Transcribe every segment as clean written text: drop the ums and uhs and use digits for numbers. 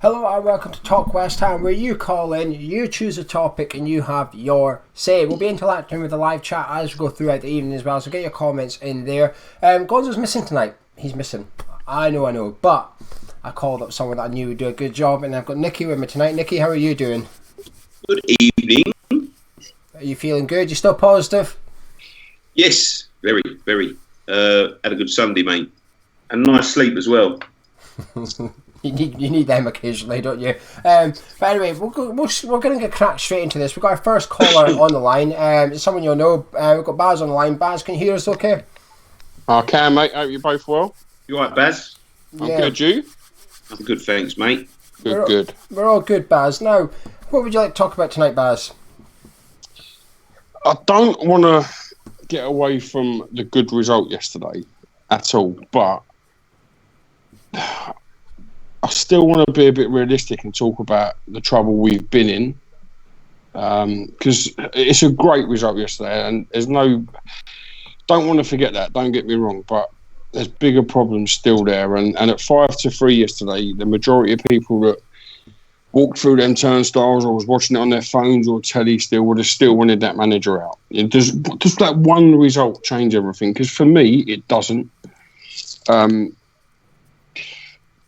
Hello and welcome to Talk West Ham, where you call in, you choose a topic and you have your say. We'll be interacting with the live chat as we go throughout the evening as well, so get your comments in there. Gonzo's missing tonight. He's missing. I know, but I called up someone that I knew would do a good job, and I've got Nicky with me tonight. Nicky, how are you doing? Good evening. Are you feeling good? You still positive? Yes, very. Had a good Sunday, mate. And nice sleep as well. You need them occasionally, don't you? But anyway, we're going to get cracked straight into this. We've got our first caller on the line. It's someone you'll know. We've got Baz on the line. Baz, can you hear us okay? I can, mate. Hope you're both well. You all right, Baz? I'm good, you? I'm good, thanks, mate. Good. We're all good, Baz. Now, what would you like to talk about tonight, Baz? I don't want to get away from the good result yesterday at all, but I still want to be a bit realistic and talk about the trouble we've been in, because it's a great result yesterday, and don't want to forget that, don't get me wrong, but there's bigger problems still there, and at 5-3 yesterday, the majority of people that walked through them turnstiles or was watching it on their phones or telly still would have still wanted that manager out. Does that one result change everything? Because for me, it doesn't.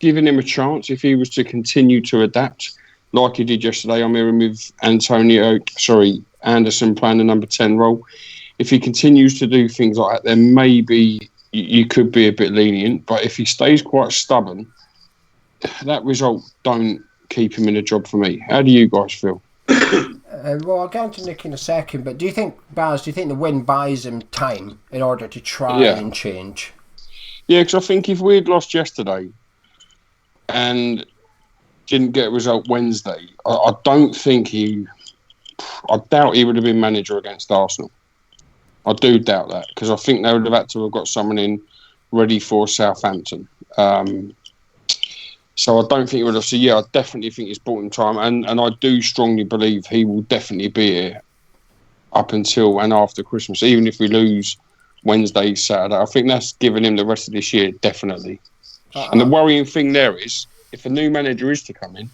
Giving him a chance, if he was to continue to adapt like he did yesterday, I'm hearing with Anderson playing the number 10 role. If he continues to do things like that, then maybe you could be a bit lenient. But if he stays quite stubborn, that result don't keep him in a job for me. How do you guys feel? Well, I'll get on to Nick in a second, but do you think the win buys him time in order to try and change? Yeah, because I think if we had lost yesterday and didn't get a result Wednesday, I doubt he would have been manager against Arsenal. I do doubt that, because I think they would have had to have got someone in ready for Southampton. So I don't think it would have. So yeah, I definitely think it's bought him time, and I do strongly believe he will definitely be here up until and after Christmas, even if we lose Wednesday, Saturday. I think that's given him the rest of this year, definitely. And the worrying thing there is, if a new manager is to come in,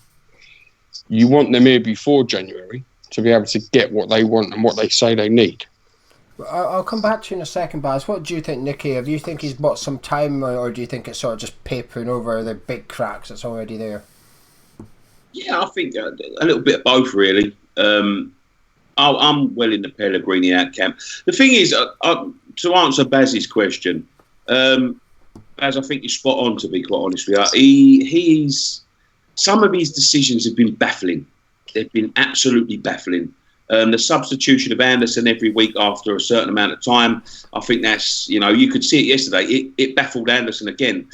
you want them here before January to be able to get what they want and what they say they need. I'll come back to you in a second, Baz. What do you think, Nicky? Do you think he's bought some time, or do you think it's sort of just papering over the big cracks that's already there? Yeah, I think a little bit of both, really. I'm well in the Pellegrini out camp. The thing is, to answer Baz's question, Baz, I think you're spot on, to be quite honest with you. Some of his decisions have been baffling. They've been absolutely baffling. The substitution of Anderson every week after a certain amount of time, I think that's, you could see it yesterday. It baffled Anderson again.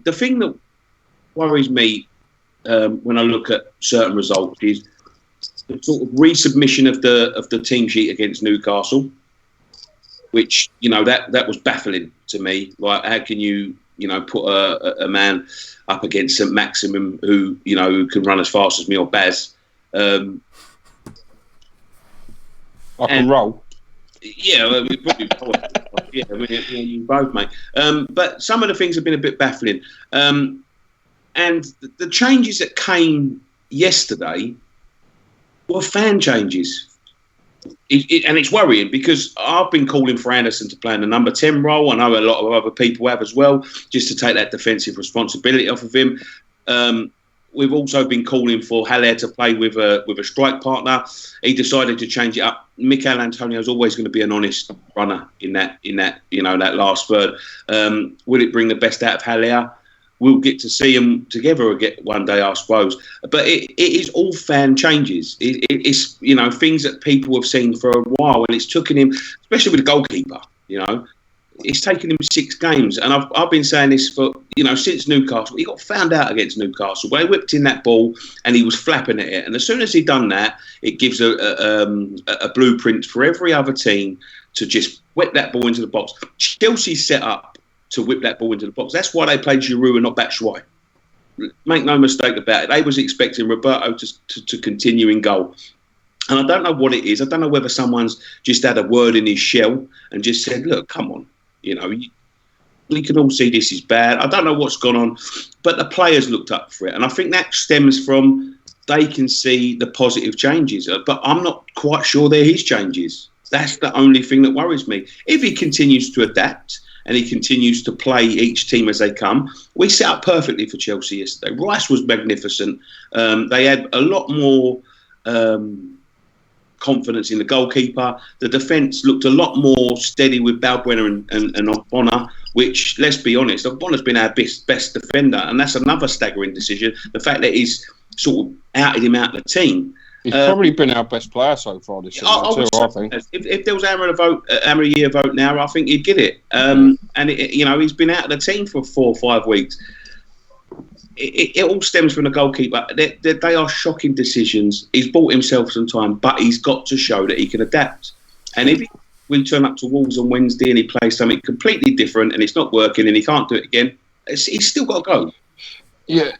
The thing that worries me when I look at certain results is the sort of resubmission of the team sheet against Newcastle, which, that was baffling to me. Like, how can you put a man up against St. Maximum who can run as fast as me or Baz? I can roll. Yeah, we probably you both, mate. But some of the things have been a bit baffling. And the changes that came yesterday were fan changes. And it's worrying, because I've been calling for Anderson to play in the number 10 role. I know a lot of other people have as well, just to take that defensive responsibility off of him. We've also been calling for Haller to play with a strike partner. He decided to change it up. Mikel Antonio is always going to be an honest runner in that that last third. Will it bring the best out of Haller? We'll get to see them together again one day, I suppose. But it is all fan changes. It's things that people have seen for a while, and it's taken him, especially with the goalkeeper. It's taken him 6 games, and I've been saying this for since Newcastle. He got found out against Newcastle where he whipped in that ball and he was flapping at it. And as soon as he done that, it gives a blueprint for every other team to just whip that ball into the box. Chelsea's set up to whip that ball into the box. That's why they played Giroud and not Batshuayi. Make no mistake about it. They was expecting Roberto to continue in goal. And I don't know what it is. I don't know whether someone's just had a word in his shell and just said, "Look, come on, we can all see this is bad. I don't know what's gone on, but the players looked up for it. And I think that stems from they can see the positive changes. But I'm not quite sure they're his changes. That's the only thing that worries me. If he continues to adapt and he continues to play each team as they come, we set up perfectly for Chelsea yesterday. Rice was magnificent. They had a lot more confidence in the goalkeeper. The defence looked a lot more steady with Balbuena and Ogbonna, which, let's be honest, Ogbonna's been our best defender, and that's another staggering decision. The fact that he's sort of outed him out of the team. He's probably been our best player so far this season, I think. If there was Hammer a year vote now, I think he'd get it. And he's been out of the team for 4 or 5 weeks. It all stems from the goalkeeper. They are shocking decisions. He's bought himself some time, but he's got to show that he can adapt. And if we turn up to Wolves on Wednesday and he plays something completely different and it's not working and he can't do it again, he's still got to go. Yeah,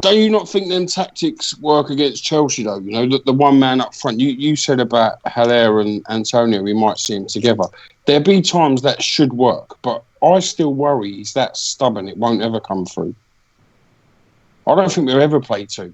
do you not think them tactics work against Chelsea though? You know, the one man up front. You said about Haller and Antonio, we might see them together. There'll be times that should work, but I still worry he's that stubborn. It won't ever come through. I don't think we'll ever play two.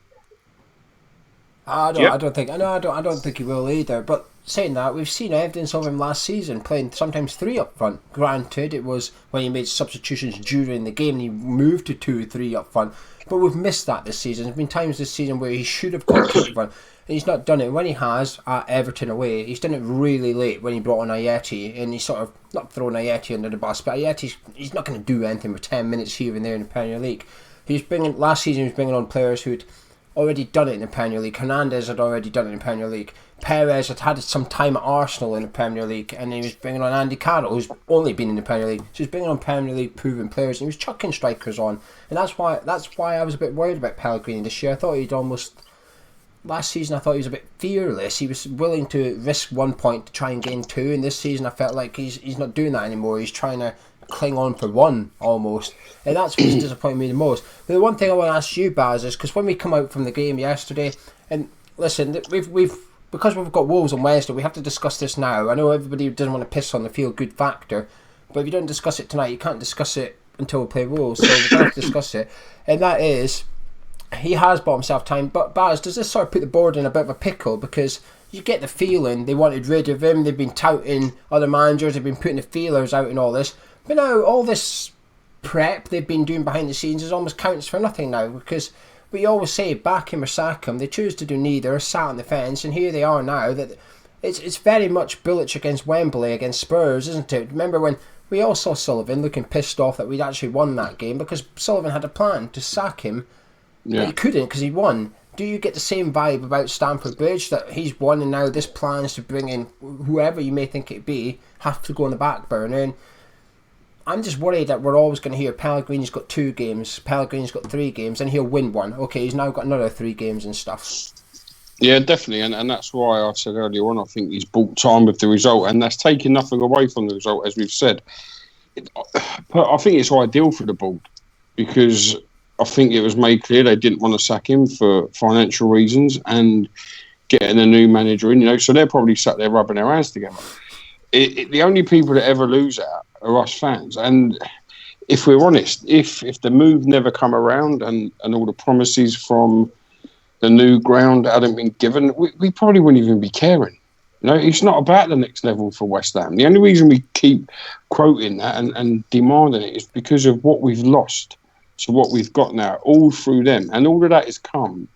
I don't think he will either. But saying that, we've seen evidence of him last season playing sometimes 3 up front. Granted, it was when he made substitutions during the game and he moved to 2 or 3 up front. But we've missed that this season. There's been times this season where he should have gone 2 up front and he's not done it. When he has, at Everton away, he's done it really late when he brought on Ayeti, and he's sort of not thrown Ayeti under the bus, but he's not going to do anything with 10 minutes here and there in the Premier League. Last season he was bringing on players who'd already done it in the Premier League. Hernandez had already done it in the Premier League. Perez had some time at Arsenal in the Premier League, and he was bringing on Andy Carroll, who's only been in the Premier League. So he's bringing on Premier League proven players, and he was chucking strikers on, and that's why I was a bit worried about Pellegrini this year. I thought last season I thought he was a bit fearless. He was willing to risk 1 point to try and gain 2, and this season I felt like he's not doing that anymore. He's trying to cling on for 1 almost, and that's what's disappointed me the most. But the one thing I want to ask you, Baz, is because when we come out from the game yesterday, and listen, because we've got Wolves on Wednesday, we have to discuss this now. I know everybody doesn't want to piss on the feel good factor, but if you don't discuss it tonight, you can't discuss it until we play Wolves, so we're going to have to discuss it. And that is, he has bought himself time, but Baz, does this sort of put the board in a bit of a pickle? Because you get the feeling they wanted rid of him, they've been touting other managers, they've been putting the feelers out and all this, but now all this prep they've been doing behind the scenes is almost counts for nothing now, because we always say back him or sack him. They choose to do neither, sat on the fence, and here they are now. That it's very much Bilic against Wembley against Spurs, isn't it? Remember when we all saw Sullivan looking pissed off that we'd actually won that game because Sullivan had a plan to sack him, but he couldn't because he won. Do you get the same vibe about Stamford Bridge, that he's won and now this plan is to bring in whoever you may think it be, have to go on the back burner? And I'm just worried that we're always going to hear Pellegrini's got 2 games, Pellegrini's got 3 games, and he'll win 1. Okay, he's now got another 3 games and stuff. Yeah, definitely, and that's why I said earlier on, I think he's bought time with the result, and that's taking nothing away from the result, as we've said. I think it's ideal for the board, because I think it was made clear they didn't want to sack him for financial reasons and getting a new manager in, so they're probably sat there rubbing their hands together. The only people that ever lose out are us fans, and if we're honest, if the move never come around and all the promises from the new ground hadn't been given, we probably wouldn't even be caring. It's not about the next level for West Ham. The only reason we keep quoting that and demanding it is because of what we've lost to what we've got now, all through them, and all of that has come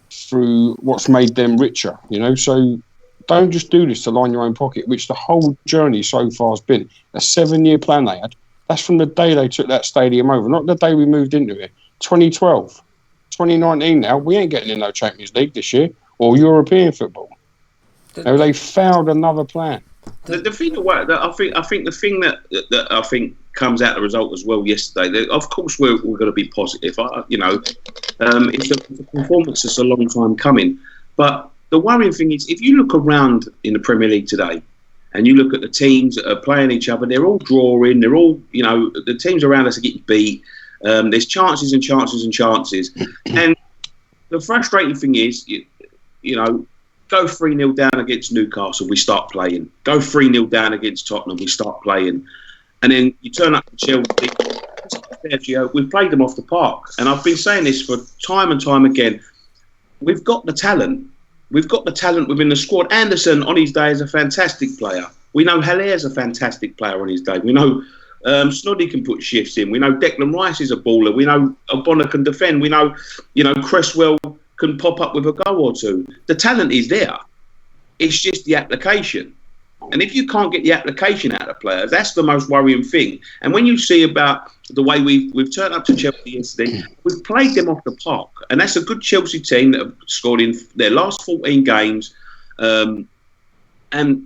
through what's made them richer. So don't just do this to line your own pocket, which the whole journey so far has been. A 7-year plan they had. That's from the day they took that stadium over, not the day we moved into it. 2012, 2019 now, we ain't getting in no Champions League this year or European football. They failed another plan. The thing that I think the thing that I think comes out of the result as well yesterday. Of course, we're going to be positive. It's a performance that's a long time coming. But the worrying thing is, if you look around in the Premier League today, and you look at the teams that are playing each other, they're all drawing. They're all, the teams around us are getting beat. There's chances and chances and chances. And the frustrating thing is, go 3-0 down against Newcastle, we start playing. Go 3-0 down against Tottenham, we start playing. and then you turn up to Chelsea. We've played them off the park, and I've been saying this for time and time again. We've got the talent. We've got the talent within the squad. Anderson on his day is a fantastic player. We know Haller's a fantastic player on his day. We know Snoddy can put shifts in. We know Declan Rice is a baller. We know Bonner can defend. We know, Cresswell can pop up with a goal or two. The talent is there. It's just the application. And if you can't get the application out of the players, that's the most worrying thing. And when you see about the way we've turned up to Chelsea yesterday, we've played them off the park. And that's a good Chelsea team that have scored in their last 14 games. And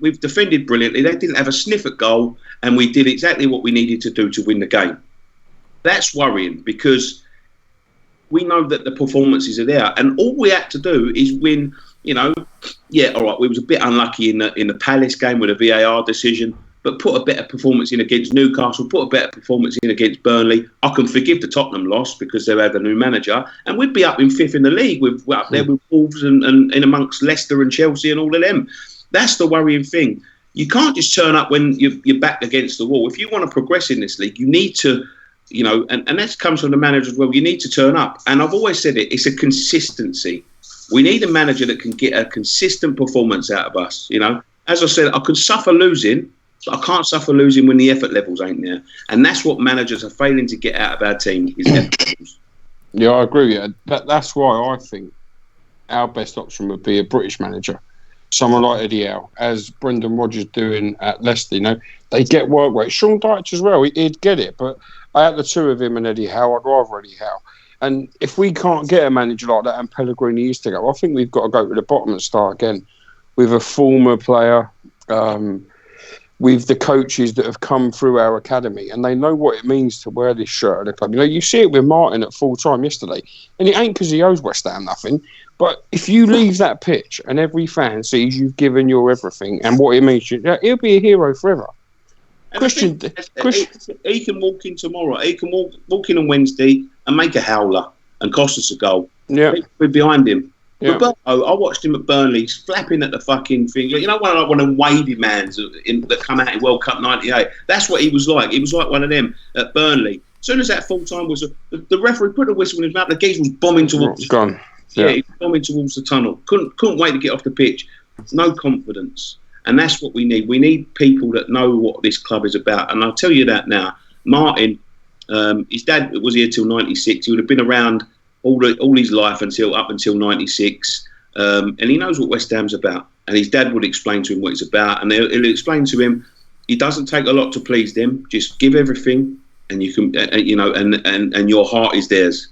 we've defended brilliantly. They didn't have a sniff at goal, and we did exactly what we needed to do to win the game. That's worrying because we know that the performances are there. And all we had to do is win. All right, we was a bit unlucky in the Palace game with a VAR decision, but put a better performance in against Newcastle, put a better performance in against Burnley. I can forgive the Tottenham loss because they've had a new manager, and we'd be up in fifth in the league. We're up there with Wolves and in amongst Leicester and Chelsea and all of them. That's the worrying thing. You can't just turn up when you're backed against the wall. If you want to progress in this league, you need to, and that comes from the manager as well, you need to turn up. And I've always said it's a consistency. We need a manager that can get a consistent performance out of us. As I said, I can suffer losing, but I can't suffer losing when the effort levels ain't there. And that's what managers are failing to get out of our team is effort levels. Yeah, I agree with you. That's why I think our best option would be a British manager. Someone like Eddie Howe, as Brendan Rodgers doing at Leicester. They get work rate. Sean Dyche as well, he'd get it. But out of the two of him and Eddie Howe, I'd rather Eddie Howe. And if we can't get a manager like that and Pellegrini used to go, I think we've got to go to the bottom and start again with a former player, with the coaches that have come through our academy, and they know what it means to wear this shirt at the club. You see it with Martin at full time yesterday, and it ain't because he owes West Ham nothing. But if you leave that pitch and every fan sees you've given your everything and what it means, he'll be a hero forever. Christian, he can walk in tomorrow. He can walk in on Wednesday and make a howler and cost us a goal. Yeah, we're behind him. Yeah. But I watched him at Burnley, flapping at the fucking thing. One of them wavy mans that come out in World Cup '98. That's what he was like. He was like one of them at Burnley. As soon as that full time was, the referee put a whistle in his mouth. The geezer was bombing towards. Gone. Yeah, he was bombing towards the tunnel. Couldn't wait to get off the pitch. No confidence. And that's what we need. We need people that know what this club is about. And I'll tell you that now. Martin, his dad was here till '96. He would have been around all his life up until '96. And he knows what West Ham's about. And his dad would explain to him what it's about. And he'll explain to him, it doesn't take a lot to please them. Just give everything, and you can, and your heart is theirs.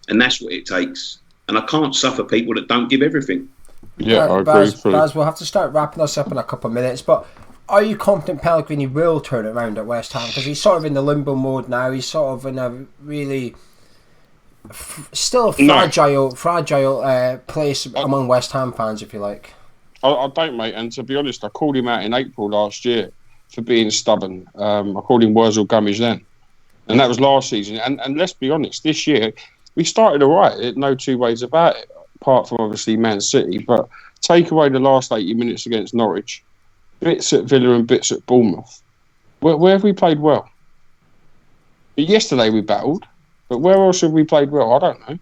And that's what it takes. And I can't suffer people that don't give everything. Yeah, I agree. Baz, we'll have to start wrapping this up in a couple of minutes, but are you confident Pellegrini will turn it around at West Ham? Because he's sort of in the limbo mode now. He's sort of in a really still fragile place among West Ham fans, if you like. I don't, mate. And to be honest, I called him out in April last year for being stubborn. I called him Wurzel Gummidge then. And that was last season. And let's be honest, this year, we started all right. No two ways about it, apart from obviously Man City. But take away the last 80 minutes against Norwich, bits at Villa and bits at Bournemouth. Where have we played well? Yesterday we battled, but where else have we played well? I don't know.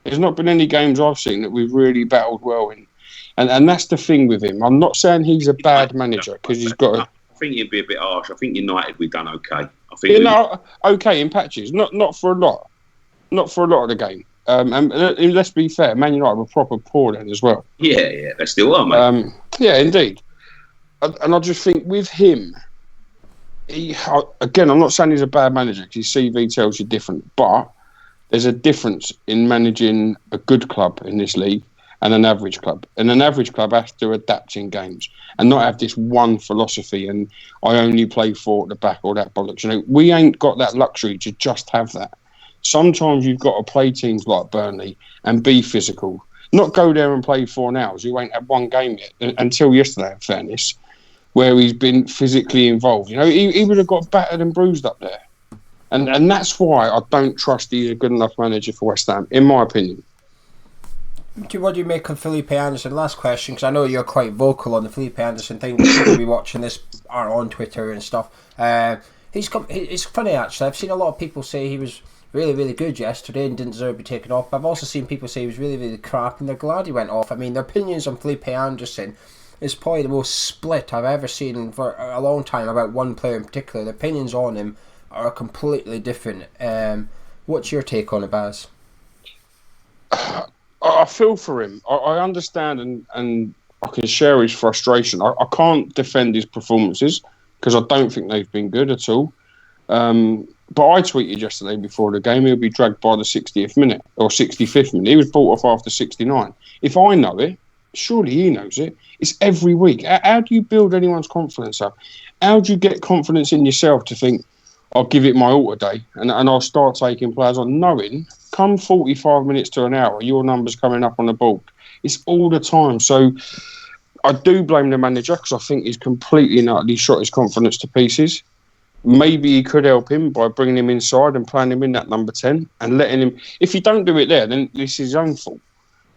There's not been any games I've seen that we've really battled well in. And that's the thing with him. I'm not saying he's a bad manager because he's got a... I think he'd be a bit harsh. I think United, we've done okay. I think okay in patches. Not for a lot. Not for a lot of the game. And let's be fair, Man United were proper poor then as well. Yeah, they still are, mate. Yeah, indeed. And I just think with him, again, I'm not saying he's a bad manager because his CV tells you different, but there's a difference in managing a good club in this league and an average club. And an average club has to adapt in games and not have this one philosophy and I only play four at the back or that bollocks. We ain't got that luxury to just have that. Sometimes you've got to play teams like Burnley and be physical. Not go there and play 4 hours. You ain't had one game yet, until yesterday, in fairness, where he's been physically involved. He would have got battered and bruised up there. And that's why I don't trust he's a good enough manager for West Ham, in my opinion. What do you make of Felipe Anderson? Last question, because I know you're quite vocal on the Felipe Anderson thing. People will be watching this are on Twitter and stuff. It's funny actually. I've seen a lot of people say he was really, really good yesterday and didn't deserve to be taken off. But I've also seen people say he was really, really crap and they're glad he went off. I mean, their opinions on Felipe Anderson is probably the most split I've ever seen for a long time about one player in particular. The opinions on him are completely different. What's your take on it, Baz? I feel for him. I understand and I can share his frustration. I can't defend his performances because I don't think they've been good at all. But I tweeted yesterday before the game, he'll be dragged by the 60th minute or 65th minute. He was brought off after 69. If I know it, surely he knows it. It's every week. How do you build anyone's confidence up? How do you get confidence in yourself to think, I'll give it my all today and I'll start taking players on, knowing come 45 minutes to an hour, your number's coming up on the board. It's all the time. So I do blame the manager because I think he's completely and utterly shot his confidence to pieces. Maybe he could help him by bringing him inside and playing him in that number 10 and letting him... If you don't do it there, then this is his own fault.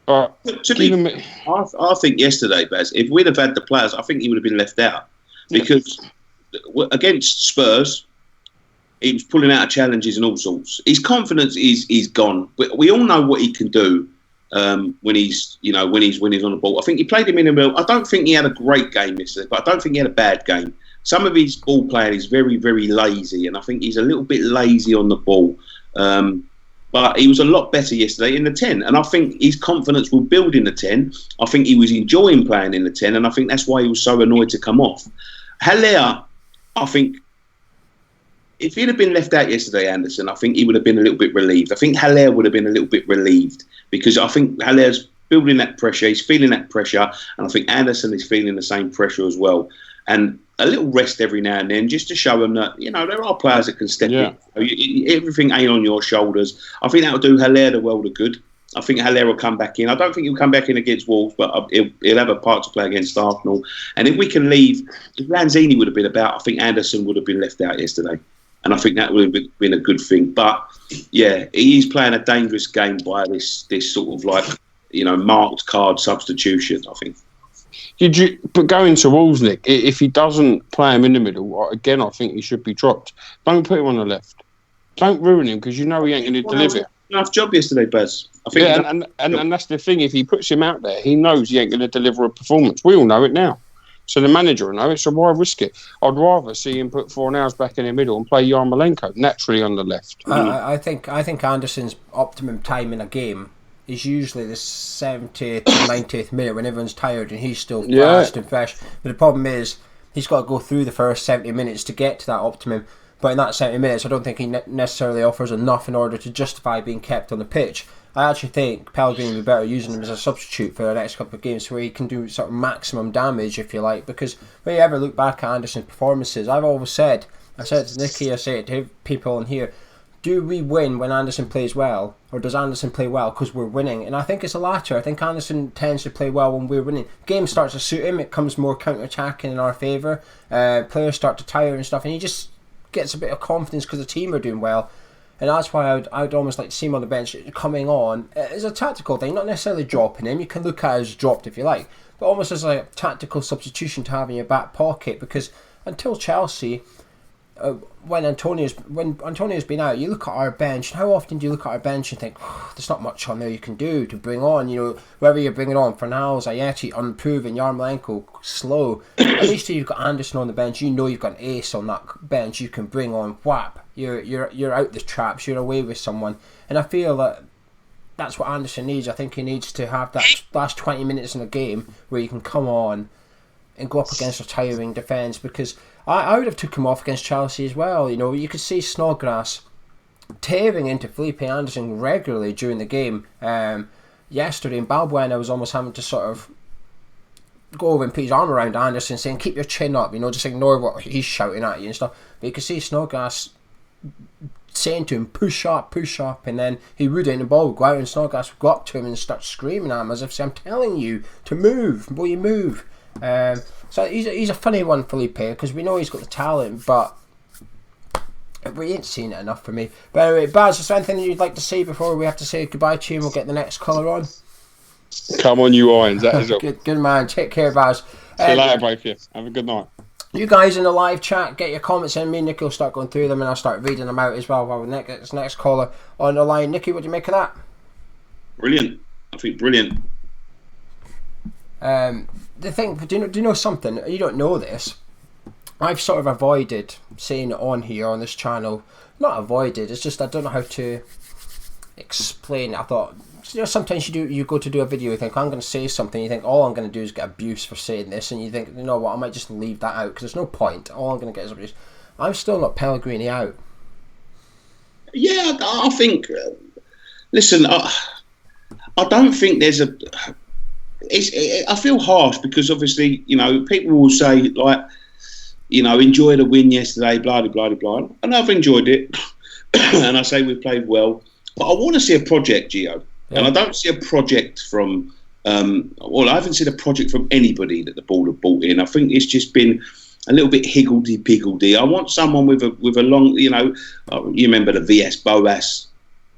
But I think yesterday, Baz, if we'd have had the players, I think he would have been left out. Because against Spurs, he was pulling out of challenges and all sorts. His confidence is gone. We all know what he can do when he's on the ball. I think he played him in the middle. I don't think he had a great game yesterday, but I don't think he had a bad game. Some of his ball playing is very, very lazy, and I think he's a little bit lazy on the ball. But he was a lot better yesterday in the 10, and I think his confidence will build in the 10. I think he was enjoying playing in the 10, and I think that's why he was so annoyed to come off. Haller, I think, if he'd have been left out yesterday, Anderson, I think he would have been a little bit relieved. I think Haller would have been a little bit relieved because I think Haller's building that pressure, he's feeling that pressure, and I think Anderson is feeling the same pressure as well. And a little rest every now and then just to show them that, there are players that can step in. Everything ain't on your shoulders. I think that will do Haller the world of good. I think Haller will come back in. I don't think he'll come back in against Wolves, but he'll have a part to play against Arsenal. And if we can leave, if Lanzini would have been about, I think Anderson would have been left out yesterday. And I think that would have been a good thing. But, yeah, he's playing a dangerous game by this sort of marked card substitution, I think. But going to Wolves, Nick, if he doesn't play him in the middle, again, I think he should be dropped. Don't put him on the left. Don't ruin him because he ain't going to deliver. Enough job yesterday, Baz. I think and that's the thing. If he puts him out there, he knows he ain't going to deliver a performance. We all know it now. So the manager will know it, so why risk it? I'd rather see him put Fornals back in the middle and play Yarmolenko naturally on the left. I think Anderson's optimum time in a game is usually the 70th to 90th minute when everyone's tired and he's still fast and fresh. But the problem is he's got to go through the first 70 minutes to get to that optimum. But in that 70 minutes, I don't think he necessarily offers enough in order to justify being kept on the pitch. I actually think Pellegrini would be better using him as a substitute for the next couple of games where he can do sort of maximum damage, if you like. Because when you ever look back at Anderson's performances, I've always said, I said it to Nicky, I say it to people in here, do we win when Anderson plays well, or does Anderson play well because we're winning? And I think it's the latter. I think Anderson tends to play well when we're winning. Game starts to suit him, it comes more counter-attacking in our favour. Players start to tire and stuff, and he just gets a bit of confidence because the team are doing well. And that's why I'd almost like to see him on the bench coming on as a tactical thing, not necessarily dropping him. You can look at it as dropped if you like, but almost as a tactical substitution to have in your back pocket. Because until Chelsea, when Antonio's been out, you look at our bench. How often do you look at our bench and think, there's not much on there you can do to bring on? Whether you're bringing on Fornals, Ayeti, unproven, Yarmolenko, slow. At least if you've got Anderson on the bench, you've got an ace on that bench you can bring on. Whap! You're out the traps. You're away with someone, and I feel that that's what Anderson needs. I think he needs to have that last 20 minutes in a game where you can come on and go up against a tiring defence, because I would have took him off against Chelsea as well. You could see Snodgrass tearing into Felipe Anderson regularly during the game. Yesterday in Balbuena was almost having to sort of go over and put his arm around Anderson saying, keep your chin up, just ignore what he's shouting at you and stuff. But you could see Snodgrass saying to him, push up, and then he wouldn't, and the ball would go out and Snodgrass would go up to him and start screaming at him as if saying, I'm telling you to move, will you move? So he's a funny one, Felipe, because we know he's got the talent, but we ain't seen it enough for me. But anyway, Baz, is there anything you'd like to say before we have to say goodbye to you and we'll get the next colour on? Come on, you Irons, that is all. Good man, take care, Baz. See you later, both of you. Have a good night. You guys in the live chat, get your comments in. Me and Nicky will start going through them, and I'll start reading them out as well while Nick gets next caller on the line. Nicky, what do you make of that? Brilliant. I think brilliant. The thing, do you know something? You don't know this. I've sort of avoided saying it on here on this channel. Not avoided. It's just I don't know how to explain it. I thought, sometimes you go to do a video, you think I'm going to say something, you think all I'm going to do is get abuse for saying this, and you think, you know what, I might just leave that out because there's no point. All I'm going to get is abuse. I'm still not Pellegrini out. Yeah, I think. Listen, I don't think there's a. I feel harsh because obviously, people will say like, enjoy the win yesterday, blah blah blah blah, and I've enjoyed it, and I say we've played well, but I want to see a project, Gio. Yeah. And I don't see a project from, I haven't seen a project from anybody that the board have brought in. I think it's just been a little bit higgledy-piggledy. I want someone with a long, you remember the VS Boas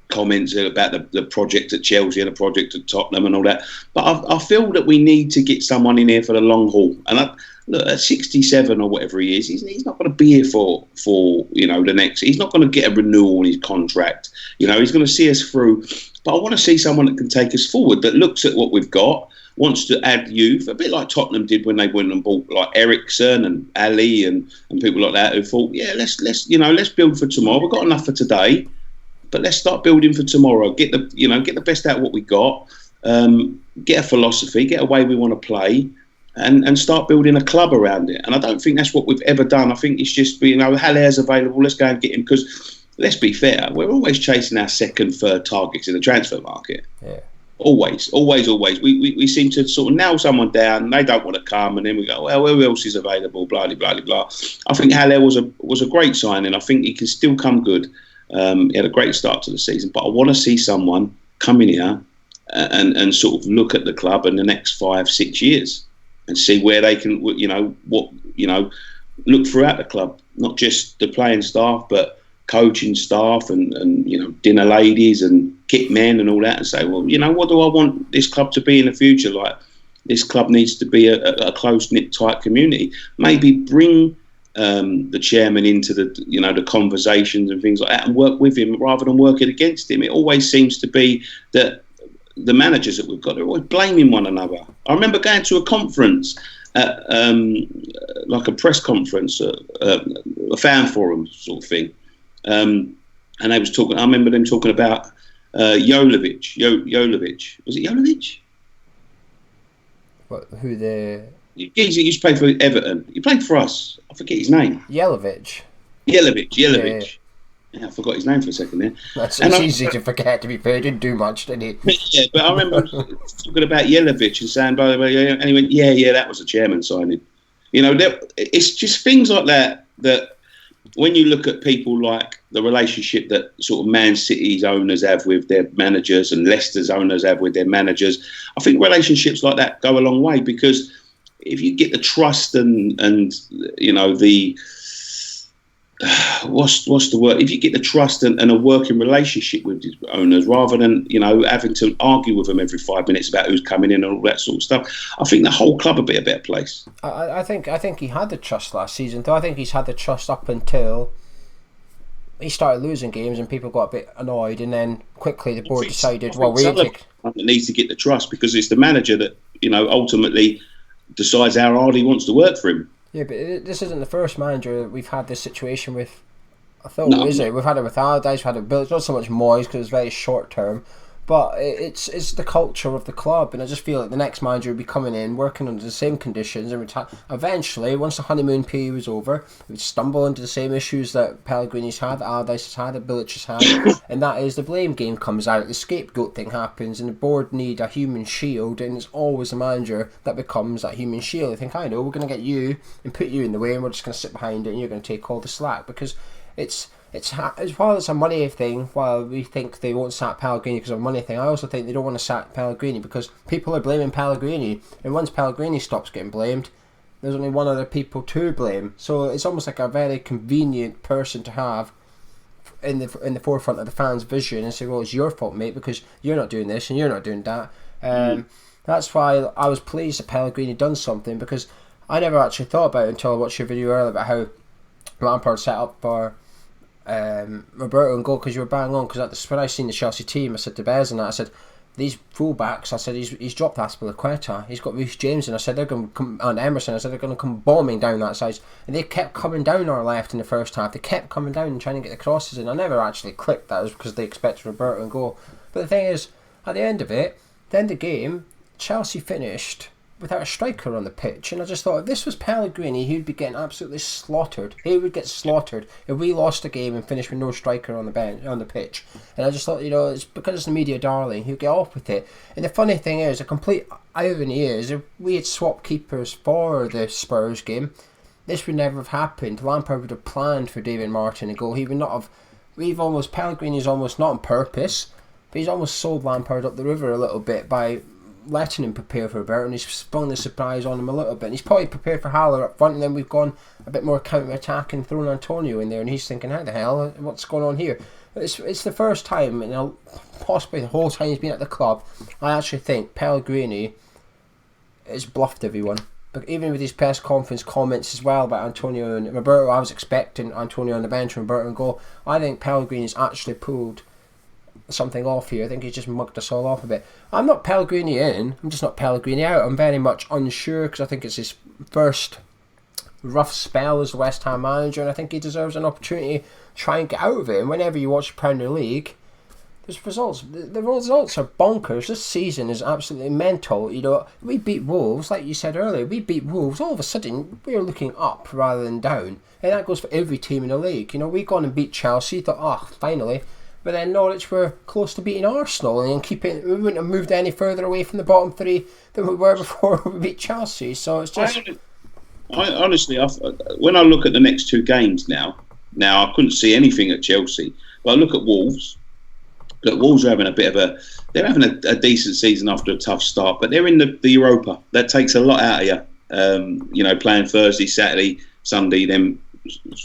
comments about the project at Chelsea and the project at Tottenham and all that. But I feel that we need to get someone in here for the long haul. And look, at 67 or whatever he is, he's not going to be here for the next. He's not going to get a renewal on his contract. He's going to see us through. But I want to see someone that can take us forward, that looks at what we've got, wants to add youth, a bit like Tottenham did when they went and bought like Ericsson and Ali and people like that, who thought, yeah, let's build for tomorrow. We've got enough for today, but let's start building for tomorrow. Get the best out of what we got. Get a philosophy, get a way we want to play, and start building a club around it. And I don't think that's what we've ever done. I think it's just Haller's available. Let's go and get him because. Let's be fair, we're always chasing our second, third targets in the transfer market. Yeah. Always. We seem to sort of nail someone down, they don't want to come, and then we go, well, who else is available, blah, blah, blah, blah. I think Haller was a great signing. I think he can still come good. He had a great start to the season, but I want to see someone come in here and sort of look at the club in the next 5-6 years and see where they can, look throughout the club, not just the playing staff, but coaching staff and dinner ladies and kit men and all that, and say, well, what do I want this club to be in the future? Like, this club needs to be a close-knit, tight community. Maybe bring the chairman into the conversations and things like that and work with him rather than working against him. It always seems to be that the managers that we've got are always blaming one another. I remember going to a conference at like a press conference, a fan forum sort of thing. And they was talking. I remember them talking about Jovic. Was it Jovic? What? Who the? He used to play for Everton. He played for us. I forget his name. Jelavic. Yeah, I forgot his name for a second there. It's easy to forget, to be fair. He didn't do much, did he? Yeah, but I remember talking about Jelavic and saying, by the way, and he went, yeah, that was a chairman signing. It's just things like that when you look at people like the relationship that sort of Man City's owners have with their managers and Leicester's owners have with their managers, I think relationships like that go a long way, because if you get the trust and the what's the word? If you get the trust and a working relationship with the owners, rather than having to argue with them every 5 minutes about who's coming in and all that sort of stuff, I think the whole club would be a better place. I think he had the trust last season, though. I think he's had the trust up until he started losing games and people got a bit annoyed, and then quickly the board decided, well, we needs to get the trust, because it's the manager that ultimately decides how hard he wants to work for him. Yeah, but this isn't the first manager we've had this situation with. I thought, is it? We've had it with Allardyce, we've had it with Bill. It's not so much Moyes because it's very short term, but it's the culture of the club, and I just feel like the next manager will be coming in, working under the same conditions, and eventually, once the honeymoon period was over, we would stumble into the same issues that Pellegrini's had, that Allardyce has had, that Bilic has had, and that is the blame game comes out, the scapegoat thing happens, and the board need a human shield, and it's always the manager that becomes that human shield. I think, I know, we're going to get you and put you in the way, and we're just going to sit behind it, and you're going to take all the slack, because while it's a money thing, while we think they won't sack Pellegrini because of a money thing, I also think they don't want to sack Pellegrini because people are blaming Pellegrini, and once Pellegrini stops getting blamed, there's only one other people to blame. So it's almost like a very convenient person to have in the forefront of the fans' vision and say, well, it's your fault, mate, because you're not doing this and you're not doing that. That's why I was pleased that Pellegrini done something, because I never actually thought about it until I watched your video earlier about how Lampard set up for Roberto and goal, because you were bang on. Because when I seen the Chelsea team, I said to Bez and that, I said, these fullbacks, I said, he's dropped Aspilicueta, he's got Reece James, and I said they're going to come, and Emerson, I said they're going to come bombing down that side, and they kept coming down our left in the first half. They kept coming down and trying to get the crosses in. I never actually clicked that was because they expected Roberto and goal. But the thing is, at the end of the game, Chelsea finished without a striker on the pitch, and I just thought if this was Pellegrini, he would be getting absolutely slaughtered. He would get slaughtered if we lost a game and finished with no striker on the pitch. And I just thought, it's because it's the media darling, he'll get off with it. And the funny thing is, a complete irony is, if we had swapped keepers for the Spurs game, this would never have happened. Lampard would have planned for David Martin to go. He would not have. Pellegrini's almost not on purpose, but he's almost sold Lampard up the river a little bit by letting him prepare for Roberto, and he's sprung the surprise on him a little bit, and he's probably prepared for Haller up front, and then we've gone a bit more counter-attack and thrown Antonio in there, and he's thinking, how the hell, what's going on here? It's the first time, and possibly the whole time he's been at the club, I actually think Pellegrini has bluffed everyone. But even with his press conference comments as well about Antonio and Roberto, I was expecting Antonio on the bench and Roberto and goal. I think Pellegrini's actually pulled something off here. I think he's just mugged us all off a bit. I'm not Pellegrini in, I'm just not Pellegrini out. I'm very much unsure because I think it's his first rough spell as a West Ham manager, and I think he deserves an opportunity to try and get out of it. And whenever you watch the Premier League, there's results. The results are bonkers. This season is absolutely mental. We beat Wolves, like you said earlier. We beat Wolves. All of a sudden, we're looking up rather than down, and that goes for every team in the league. We gone and beat Chelsea. Thought, finally. But then Norwich were close to beating Arsenal, and we wouldn't have moved any further away from the bottom three than we were before we beat Chelsea. So it's just. I honestly, when I look at the next two games now I couldn't see anything at Chelsea, but I look at Wolves. Look, Wolves are having a decent season after a tough start, but they're in the Europa. That takes a lot out of you. Playing Thursday, Saturday, Sunday, then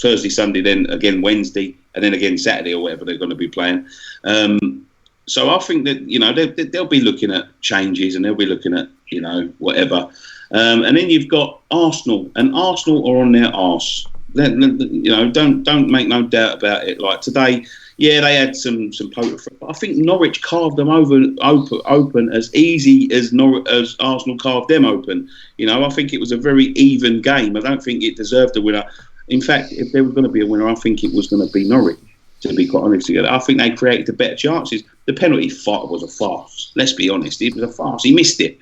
Thursday, Sunday, then again Wednesday, and then again Saturday or whatever they're going to be playing. So I think that they'll be looking at changes, and they'll be looking at whatever. And then you've got Arsenal, and Arsenal are on their arse. Don't make no doubt about it. Like today, yeah, they had some poker, but I think Norwich carved them open as easy as Arsenal carved them open. I think it was a very even game. I don't think it deserved a winner. In fact, if there was going to be a winner, I think it was going to be Norwich, to be quite honest with you. I think they created the better chances. The penalty was a farce. Let's be honest. It was a farce. He missed it.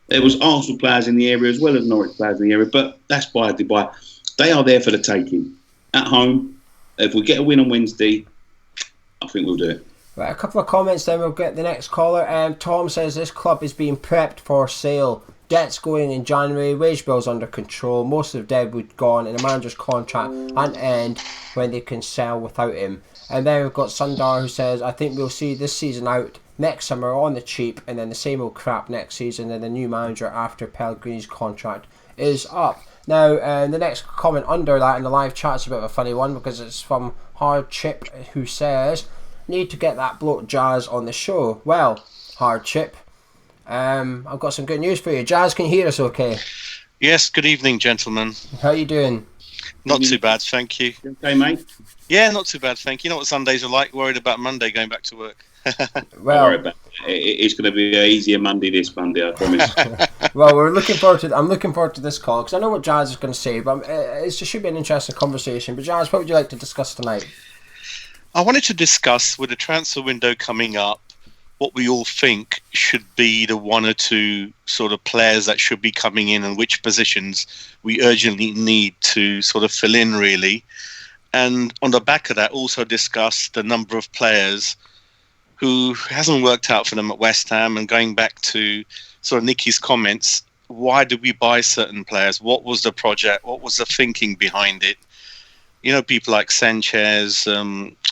There was Arsenal players in the area as well as Norwich players in the area, but that's by Dubai. They are there for the taking. At home, if we get a win on Wednesday, I think we'll do it. Right, a couple of comments, then we'll get the next caller. Tom says this club is being prepped for sale. Debts going in January, wage bills under control, most of the deadwood gone, and the manager's contract and end when they can sell without him. And then we've got Sundar who says, I think we'll see this season out next summer on the cheap, and then the same old crap next season, and the new manager after Pellegrini's contract is up. Now, the next comment under that in the live chat is a bit of a funny one because it's from Hard Chip who says, need to get that bloke Jazz on the show. Well, Hard Chip, I've got some good news for you. Jazz, can you hear us okay? Yes, good evening, gentlemen. How are you doing? Not too bad, thank you. Okay, mate? Yeah, not too bad, thank you. You know what Sundays are like? Worried about Monday going back to work. Well, don't worry about it. It's going to be an easier Monday this Monday, I promise. Well, I'm looking forward to this call because I know what Jazz is going to say, but it should be an interesting conversation. But Jazz, what would you like to discuss tonight? I wanted to discuss, with the transfer window coming up, what we all think should be the one or two sort of players that should be coming in and which positions we urgently need to sort of fill in, really. And on the back of that, also discuss the number of players who hasn't worked out for them at West Ham, and going back to sort of Nicky's comments, why did we buy certain players? What was the project? What was the thinking behind it? People like Sanchez,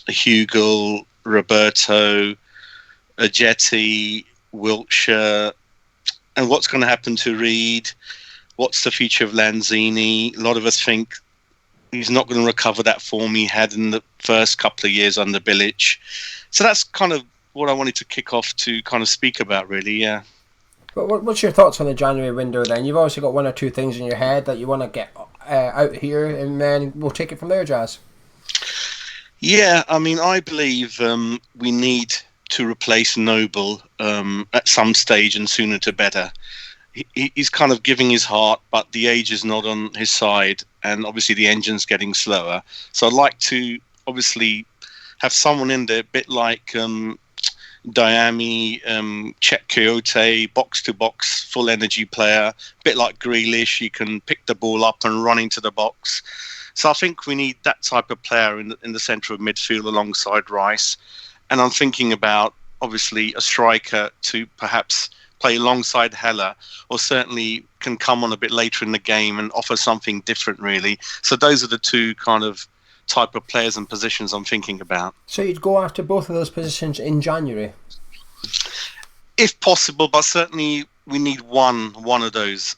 Hugo, Roberto, Ajeti, Wiltshire, and what's going to happen to Reed? What's the future of Lanzini? A lot of us think he's not going to recover that form he had in the first couple of years under Bilic. So that's kind of what I wanted to kick off to kind of speak about, really, yeah. But what's your thoughts on the January window then? You've obviously got one or two things in your head that you want to get out here, and then we'll take it from there, Jazz. Yeah, I mean, I believe we need to replace Noble at some stage, and sooner to better. He's kind of giving his heart, but the age is not on his side, and obviously the engine's getting slower. So I'd like to obviously have someone in there, a bit like Diami, Czech Coyote, box-to-box, full energy player, a bit like Grealish. He can pick the ball up and run into the box. So I think we need that type of player in the centre of midfield alongside Rice. And I'm thinking about, obviously, a striker to perhaps play alongside Heller, or certainly can come on a bit later in the game and offer something different, really. So those are the two kind of type of players and positions I'm thinking about. So you'd go after both of those positions in January? If possible, but certainly we need one of those,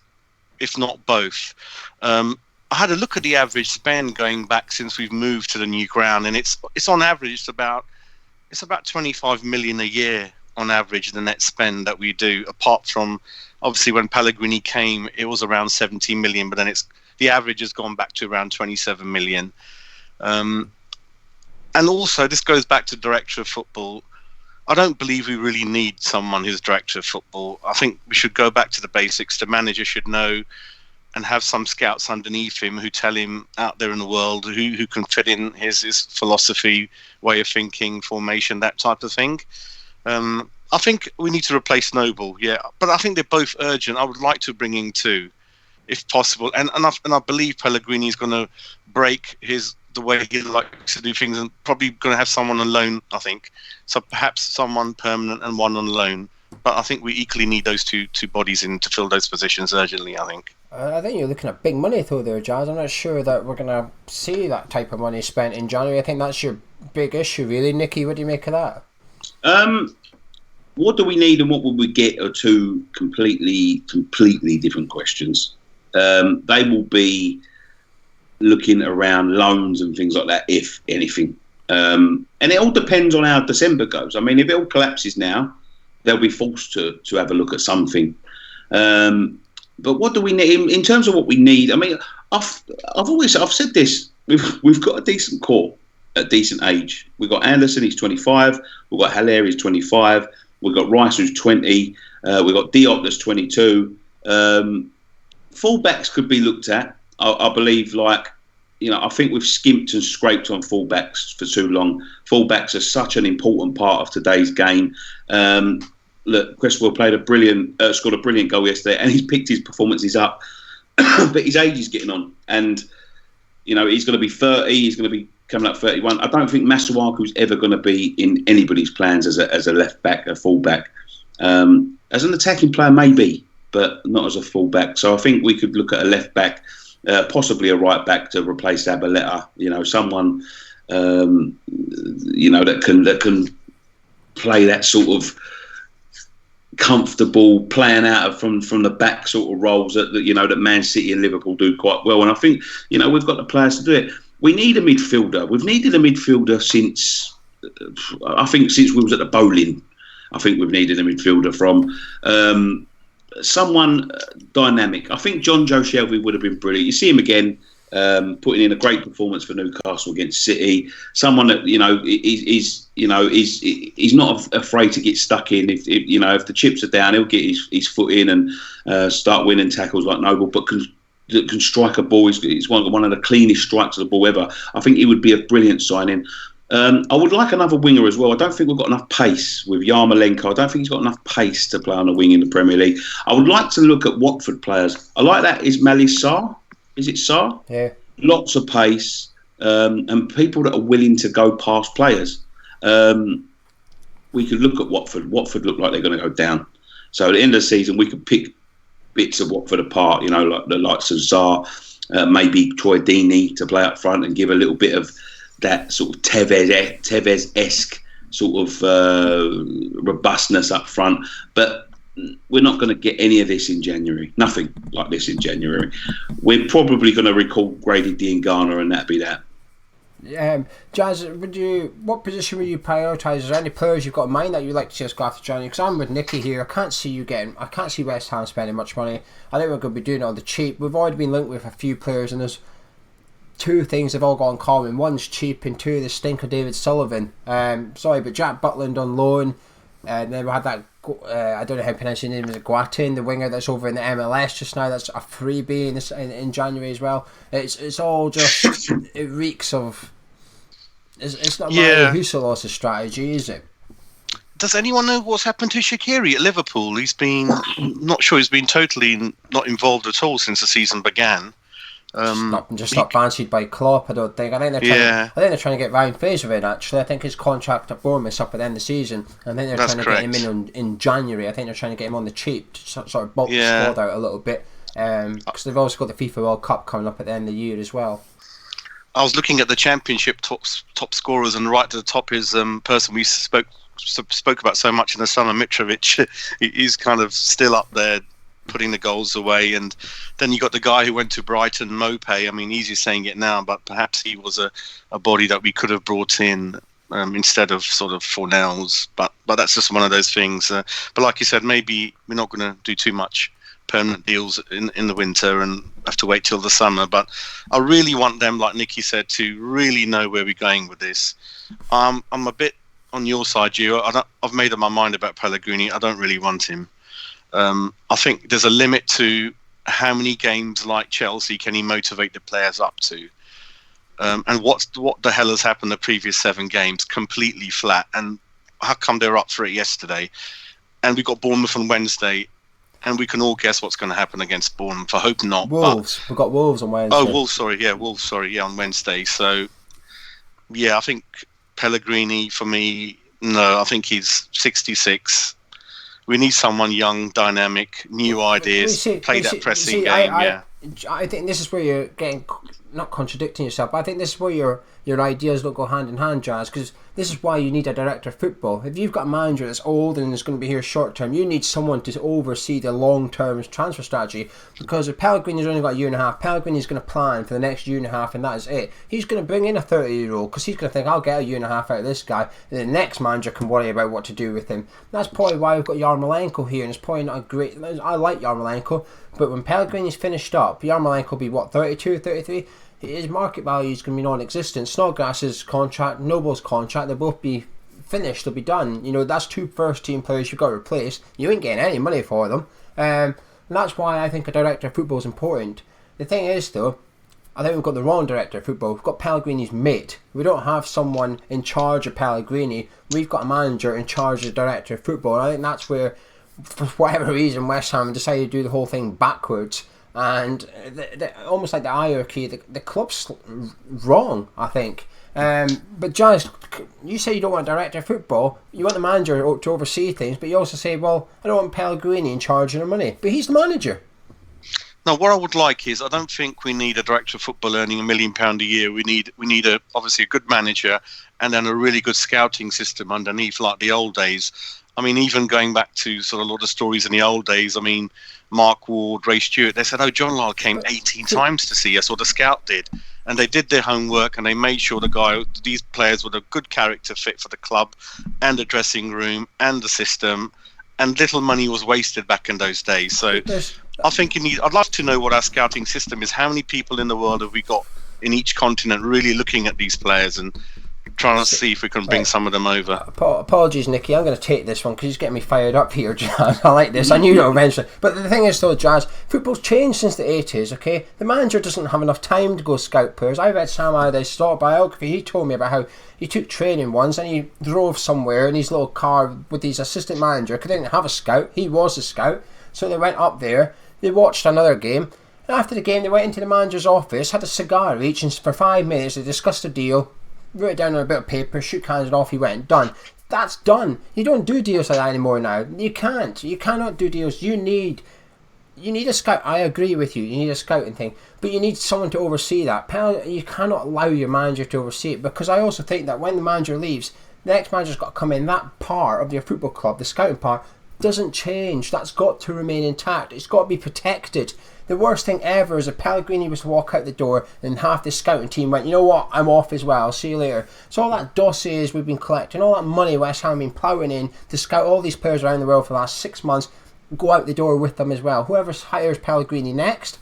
if not both. I had a look at the average spend going back since we've moved to the new ground, and it's on average about 25 million a year on average, the net spend that we do, apart from obviously when Pellegrini came it was around 17 million, but then the average has gone back to around 27 million. And also this goes back to director of football. I don't believe we really need someone who's director of football. I think we should go back to the basics. The manager should know and have some scouts underneath him who tell him out there in the world who can fit in his philosophy, way of thinking, formation, that type of thing. I think we need to replace Noble, yeah, but I think they're both urgent. I would like to bring in two, if possible, and I believe Pellegrini is going to break the way he likes to do things, and probably going to have someone on loan, I think. So perhaps someone permanent and one on loan. But I think we equally need those two bodies in to fill those positions urgently, I think. I think you're looking at big money though there, Jazz. I'm not sure that we're going to see that type of money spent in January. I think that's your big issue, really. Nicky, what do you make of that? What do we need and what will we get are two completely different questions. They will be looking around loans and things like that, if anything. And it all depends on how December goes. I mean, if it all collapses now, they'll be forced to have a look at something. But what do we need in terms of what we need? I mean, I've said this. We've got a decent core at decent age. We've got Anderson, he's 25. We've got Haller, he's 25. We've got Rice, who's 20. We've got Diop, that's 22. Fullbacks could be looked at. I believe, I think we've skimped and scraped on fullbacks for too long. Fullbacks are such an important part of today's game. Look, Cresswell scored a brilliant goal yesterday, and he's picked his performances up. But his age is getting on, and he's going to be 30. He's going to be coming up 31. I don't think Masuaku's ever going to be in anybody's plans as a left back, a full back. As an attacking player, maybe, but not as a full back. So I think we could look at a left back, possibly a right back to replace Abaleta. Someone that can play that sort of comfortable playing out from the back sort of roles that Man City and Liverpool do quite well. And I think we've got the players to do it. We need a midfielder. We've needed a midfielder since we was at the bowling. I think we've needed a midfielder from someone dynamic. I think John Joe Shelby would have been brilliant. You see him again, putting in a great performance for Newcastle against City. Someone that he's not afraid to get stuck in. If the chips are down, he'll get his foot in and start winning tackles like Noble. But can strike a ball. He's one of the cleanest strikes of the ball ever. I think he would be a brilliant signing. I would like another winger as well. I don't think we've got enough pace with Yarmolenko. I don't think he's got enough pace to play on a wing in the Premier League. I would like to look at Watford players. I like that. Is Sarr? Is it Sarr? Yeah. Lots of pace and people that are willing to go past players. We could look at Watford. Watford look like they're going to go down. So at the end of the season, we could pick bits of Watford apart, like the likes of Sarr, maybe Troy Deeney to play up front and give a little bit of that sort of Tevez-esque sort of robustness up front. But we're not going to get any of this in January. Nothing like this in January. We're probably going to recall Grady Diangana and that'd be that. Jazz, what position would you prioritise? Is there any players you've got in mind that you'd like to see us go after January? Because I'm with Nicky here. I can't see West Ham spending much money. I think we're going to be doing it on the cheap. We've already been linked with a few players, and there's two things they've all got in common. One's cheap, and two, the stinker David Sullivan. But Jack Butland on loan. And then we had that, I don't know how to pronounce his name, is it Guatin, the winger that's over in the MLS just now. That's a freebie in January as well. It's all just, it reeks of, it's not Mario Huselos's strategy, is it? Does anyone know what's happened to Shaqiri at Liverpool? He's been, not sure, he's been totally not involved at all since the season began. Not fancied by Klopp, I don't think. I think they're trying to get Ryan Fraser in, actually. I think his contract at Bournemouth's up at the end of the season. I think they're trying to get him in January. I think they're trying to get him on the cheap to sort of bulk the squad out a little bit. Because they've also got the FIFA World Cup coming up at the end of the year as well. I was looking at the Championship top scorers, and right to the top is person we spoke about so much in the summer, Mitrovic. He's kind of still up there, putting the goals away. And then you got the guy who went to Brighton, Mopé. I mean, easy saying it now, but perhaps he was a body that we could have brought in instead of sort of Fornells. But that's just one of those things. But like you said, maybe we're not going to do too much permanent deals in the winter and have to wait till the summer. But I really want them, like Nicky said, to really know where we're going with this. I'm a bit on your side, Gio. I've made up my mind about Pellegrini. I don't really want him. I think there's a limit to how many games like Chelsea can he motivate the players up to. And what the hell has happened the previous 7 games? Completely flat. And how come they're up for it yesterday? And we've got Bournemouth on Wednesday, and we can all guess what's going to happen against Bournemouth. I hope not. Wolves. We've got Wolves on Wednesday. Oh, Wolves, sorry, on Wednesday. So, I think Pellegrini, for me, no, I think he's 66. We need someone young, dynamic, new ideas, play that pressing game. I think this is where you're getting, not contradicting yourself, but I think this is where your ideas don't go hand in hand, Jazz, because this is why you need a director of football. If you've got a manager that's old and is going to be here short term, you need someone to oversee the long term transfer strategy. Because if Pellegrini's only got a year and a half, Pellegrini's going to plan for the next year and a half, and that is it. He's going to bring in a 30-year-old because he's going to think, I'll get a year and a half out of this guy, and the next manager can worry about what to do with him. That's probably why we've got Yarmolenko here, and it's probably not a great. I like Yarmolenko, but when Pellegrini's finished up, Yarmolenko will be 32, 33. His market value is going to be non-existent. Snodgrass's contract, Noble's contract, they'll both be finished, they'll be done. That's 2 first-team players you've got to replace. You ain't getting any money for them. And that's why I think a director of football is important. The thing is, though, I think we've got the wrong director of football. We've got Pellegrini's mate. We don't have someone in charge of Pellegrini. We've got a manager in charge of the director of football. And I think that's where, for whatever reason, West Ham decided to do the whole thing backwards. And almost like the hierarchy, the club's wrong, I think. But Jazz, you say you don't want a director of football, you want the manager to oversee things, but you also say, well, I don't want Pellegrini in charge of the money. But he's the manager. No, what I would like is, I don't think we need a director of football earning £1 million a year. We need obviously a good manager and then a really good scouting system underneath, like the old days. I mean, even going back to sort of a lot of stories in the old days, I mean, Mark Ward, Ray Stewart, they said, John Lyle came 18 times to see us, or the scout did. And they did their homework and they made sure these players were a good character fit for the club and the dressing room and the system. And little money was wasted back in those days. So I think I'd love to know what our scouting system is. How many people in the world have we got in each continent really looking at these players and trying to see if we can bring some of them over? Apologies, Nicky. I'm going to take this one because he's getting me fired up here, Jazz. I like this. I knew you were mentioning it. But the thing is, though, Jazz, football's changed since the 80s, okay? The manager doesn't have enough time to go scout players. I read Sam Allardyce's biography. He told me about how he took training once and he drove somewhere in his little car with his assistant manager because they didn't have a scout. He was a scout. So they went up there, they watched another game, and after the game they went into the manager's office, had a cigar each, and for 5 minutes they discussed the deal, wrote it down on a bit of paper, shook hands, and off he went. Done. That's done. You don't do deals like that anymore now. You can't. You cannot do deals. You need a scout. I agree with you. You need a scouting thing. But you need someone to oversee that. You cannot allow your manager to oversee it, because I also think that when the manager leaves, the next manager's got to come in. That part of your football club, the scouting part, doesn't change. That's got to remain intact. It's got to be protected. The worst thing ever is if Pellegrini was to walk out the door and half the scouting team went, you know what, I'm off as well, see you later. So all that dossiers we've been collecting, all that money West Ham have been ploughing in to scout all these players around the world for the last 6 months, go out the door with them as well. Whoever hires Pellegrini next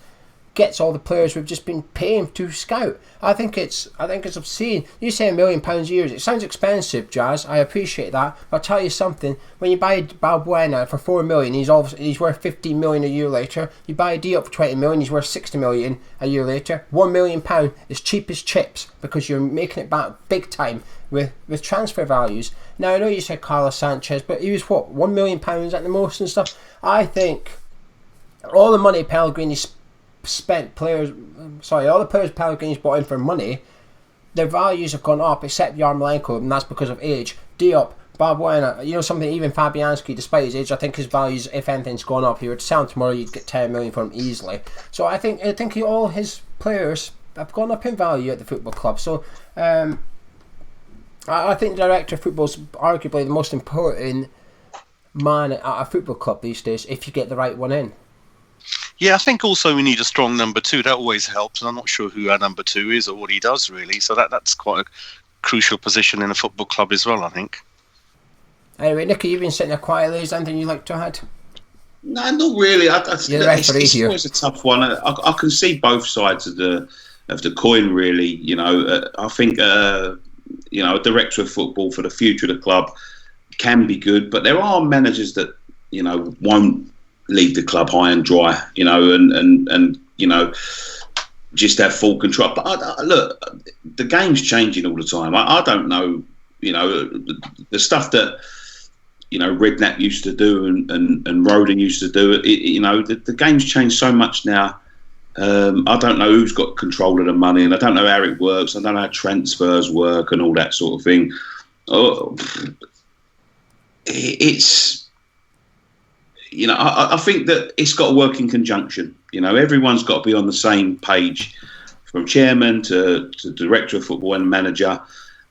gets all the players we've just been paying to scout. I think it's obscene. You say £1 million a year. It sounds expensive, Jazz. I appreciate that. But I'll tell you something. When you buy Balbuena for $4 million, he's worth $15 million a year later. You buy a Diop for $20 million, he's worth $60 million a year later. £1 million is cheap as chips because you're making it back big time with transfer values. Now I know you said Carlos Sanchez, but he was what, £1 million at the most and stuff. I think all the money Pellegrini all the players Pellegrini's bought in for money, their values have gone up except Yarmolenko, and that's because of age. Diop, Balbuena, you know something, even Fabianski, despite his age, I think his values, if anything's gone up. He would sell him tomorrow, you'd get 10 million from him easily. So I think all his players have gone up in value at the football club. So I think the director of football is arguably the most important man at a football club these days, if you get the right one in. Yeah, I think also we need a strong number two. That always helps, and I'm not sure who our number two is or what he does really. So that's quite a crucial position in a football club as well, I think. Anyway, Nicky, you've been sitting there quietly. Is there anything you'd like to add? No, not really. It's always a tough one. I can see both sides of the coin, really. You know, I think a director of football for the future of the club can be good, but there are managers that won't leave the club high and dry, and just have full control. But look, the game's changing all the time. I don't know, the stuff that Redknapp used to do and Roden used to do. The game's changed so much now. I don't know who's got control of the money, and I don't know how it works. I don't know how transfers work and all that sort of thing. I think that it's got to work in conjunction. Everyone's got to be on the same page, from chairman to director of football and manager.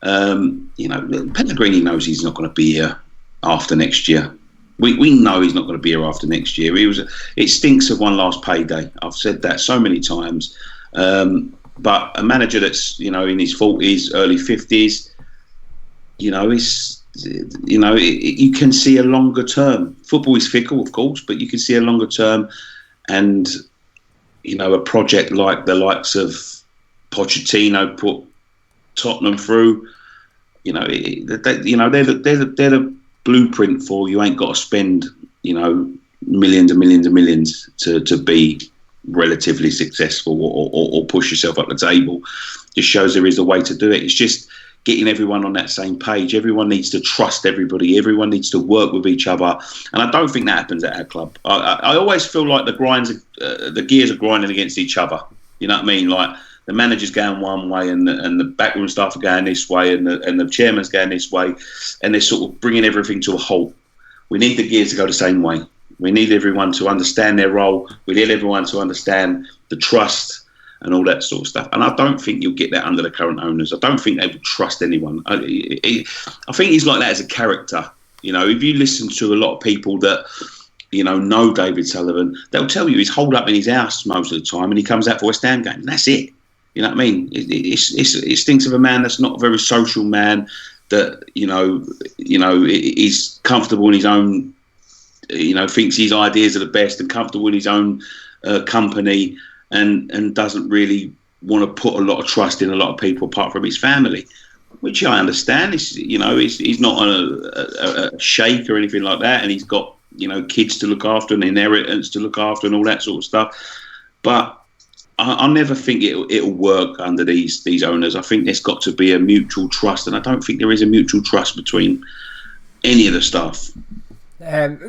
Pellegrini knows he's not going to be here after next year. We know he's not going to be here after next year. It stinks of one last payday. I've said that so many times. But a manager that's in his 40s, early 50s, you can see a longer term. Football is fickle, of course, but you can see a longer term, and a project like the likes of Pochettino put Tottenham through. They're the blueprint for you ain't got to spend millions and millions and millions to be relatively successful or push yourself up the table. Just shows there is a way to do it. It's just getting everyone on that same page. Everyone needs to trust everybody. Everyone needs to work with each other. And I don't think that happens at our club. I always feel like the gears are grinding against each other. You know what I mean? Like the manager's going one way and the backroom staff are going this way and the chairman's going this way. And they're sort of bringing everything to a halt. We need the gears to go the same way. We need everyone to understand their role. We need everyone to understand the trust and all that sort of stuff. And I don't think you'll get that under the current owners. I don't think they would trust anyone. I think he's like that as a character. If you listen to a lot of people that, know David Sullivan, they'll tell you he's holed up in his house most of the time and he comes out for West Ham games. And that's it. You know what I mean? It stinks of a man that's not a very social man, that, is comfortable in his own, thinks his ideas are the best and comfortable in his own company. And doesn't really want to put a lot of trust in a lot of people apart from his family, which I understand. He's not a sheikh or anything like that, and he's got kids to look after and inheritance to look after and all that sort of stuff. But I never think it'll work under these owners. I think there's got to be a mutual trust, and I don't think there is a mutual trust between any of the staff.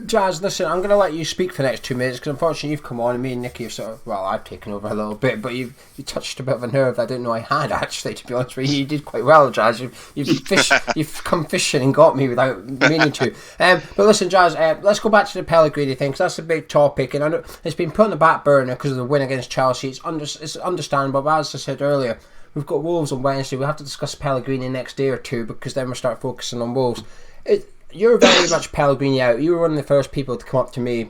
Jazz, listen, I'm going to let you speak for the next 2 minutes because unfortunately you've come on and me and Nicky have I've taken over a little bit, but you touched a bit of a nerve I didn't know I had, actually, to be honest with you. You did quite well, Jazz. You've come fishing and got me without meaning to. But listen, Jazz, let's go back to the Pellegrini thing because that's a big topic, and I know it's been put on the back burner because of the win against Chelsea. It's understandable, but as I said earlier, we've got Wolves on Wednesday. We'll have to discuss Pellegrini next day or two because then we'll start focusing on Wolves. you're very much Pellegrini out. You were one of the first people to come up to me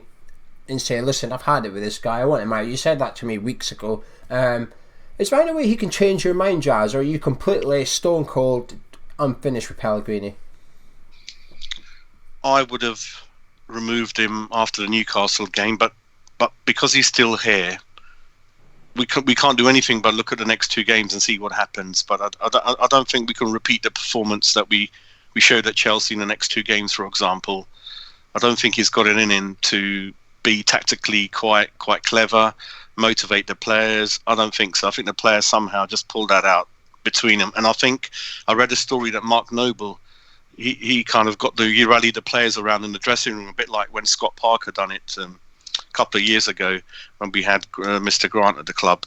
and say, listen, I've had it with this guy, I want him out. You said that to me weeks ago. Is there any way he can change your mind, Jazz, or are you completely stone cold unfinished with Pellegrini? I would have removed him after the Newcastle game, but because he's still here, we can't do anything but look at the next two games and see what happens. But I don't think we can repeat the performance that we showed at Chelsea in the next two games, for example. I don't think he's got it in him to be tactically quite clever, motivate the players. I don't think so. I think the players somehow just pulled that out between them. And I think I read a story that Mark Noble, he kind of he rallied the players around in the dressing room, a bit like when Scott Parker done it a couple of years ago when we had Mr. Grant at the club.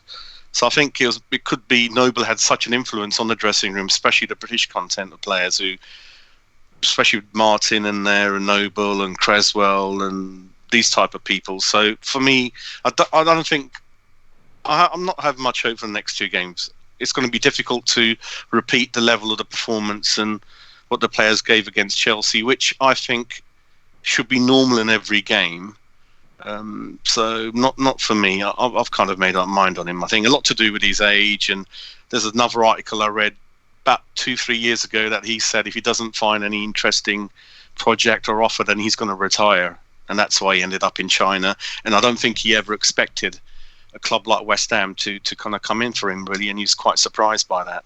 So I think it could be Noble had such an influence on the dressing room, especially the British content of players especially Martin and Noble and Creswell and these type of people. So for me, I don't think I'm not having much hope for the next two games. It's going to be difficult to repeat the level of the performance and what the players gave against Chelsea, which I think should be normal in every game. So not for me. I've kind of made up mind on him. I think a lot to do with his age, and there's another article I read about 2-3 years ago that he said if he doesn't find any interesting project or offer, then he's going to retire, and that's why he ended up in China. And I don't think he ever expected a club like West Ham to kind of come in for him, really, and he's quite surprised by that.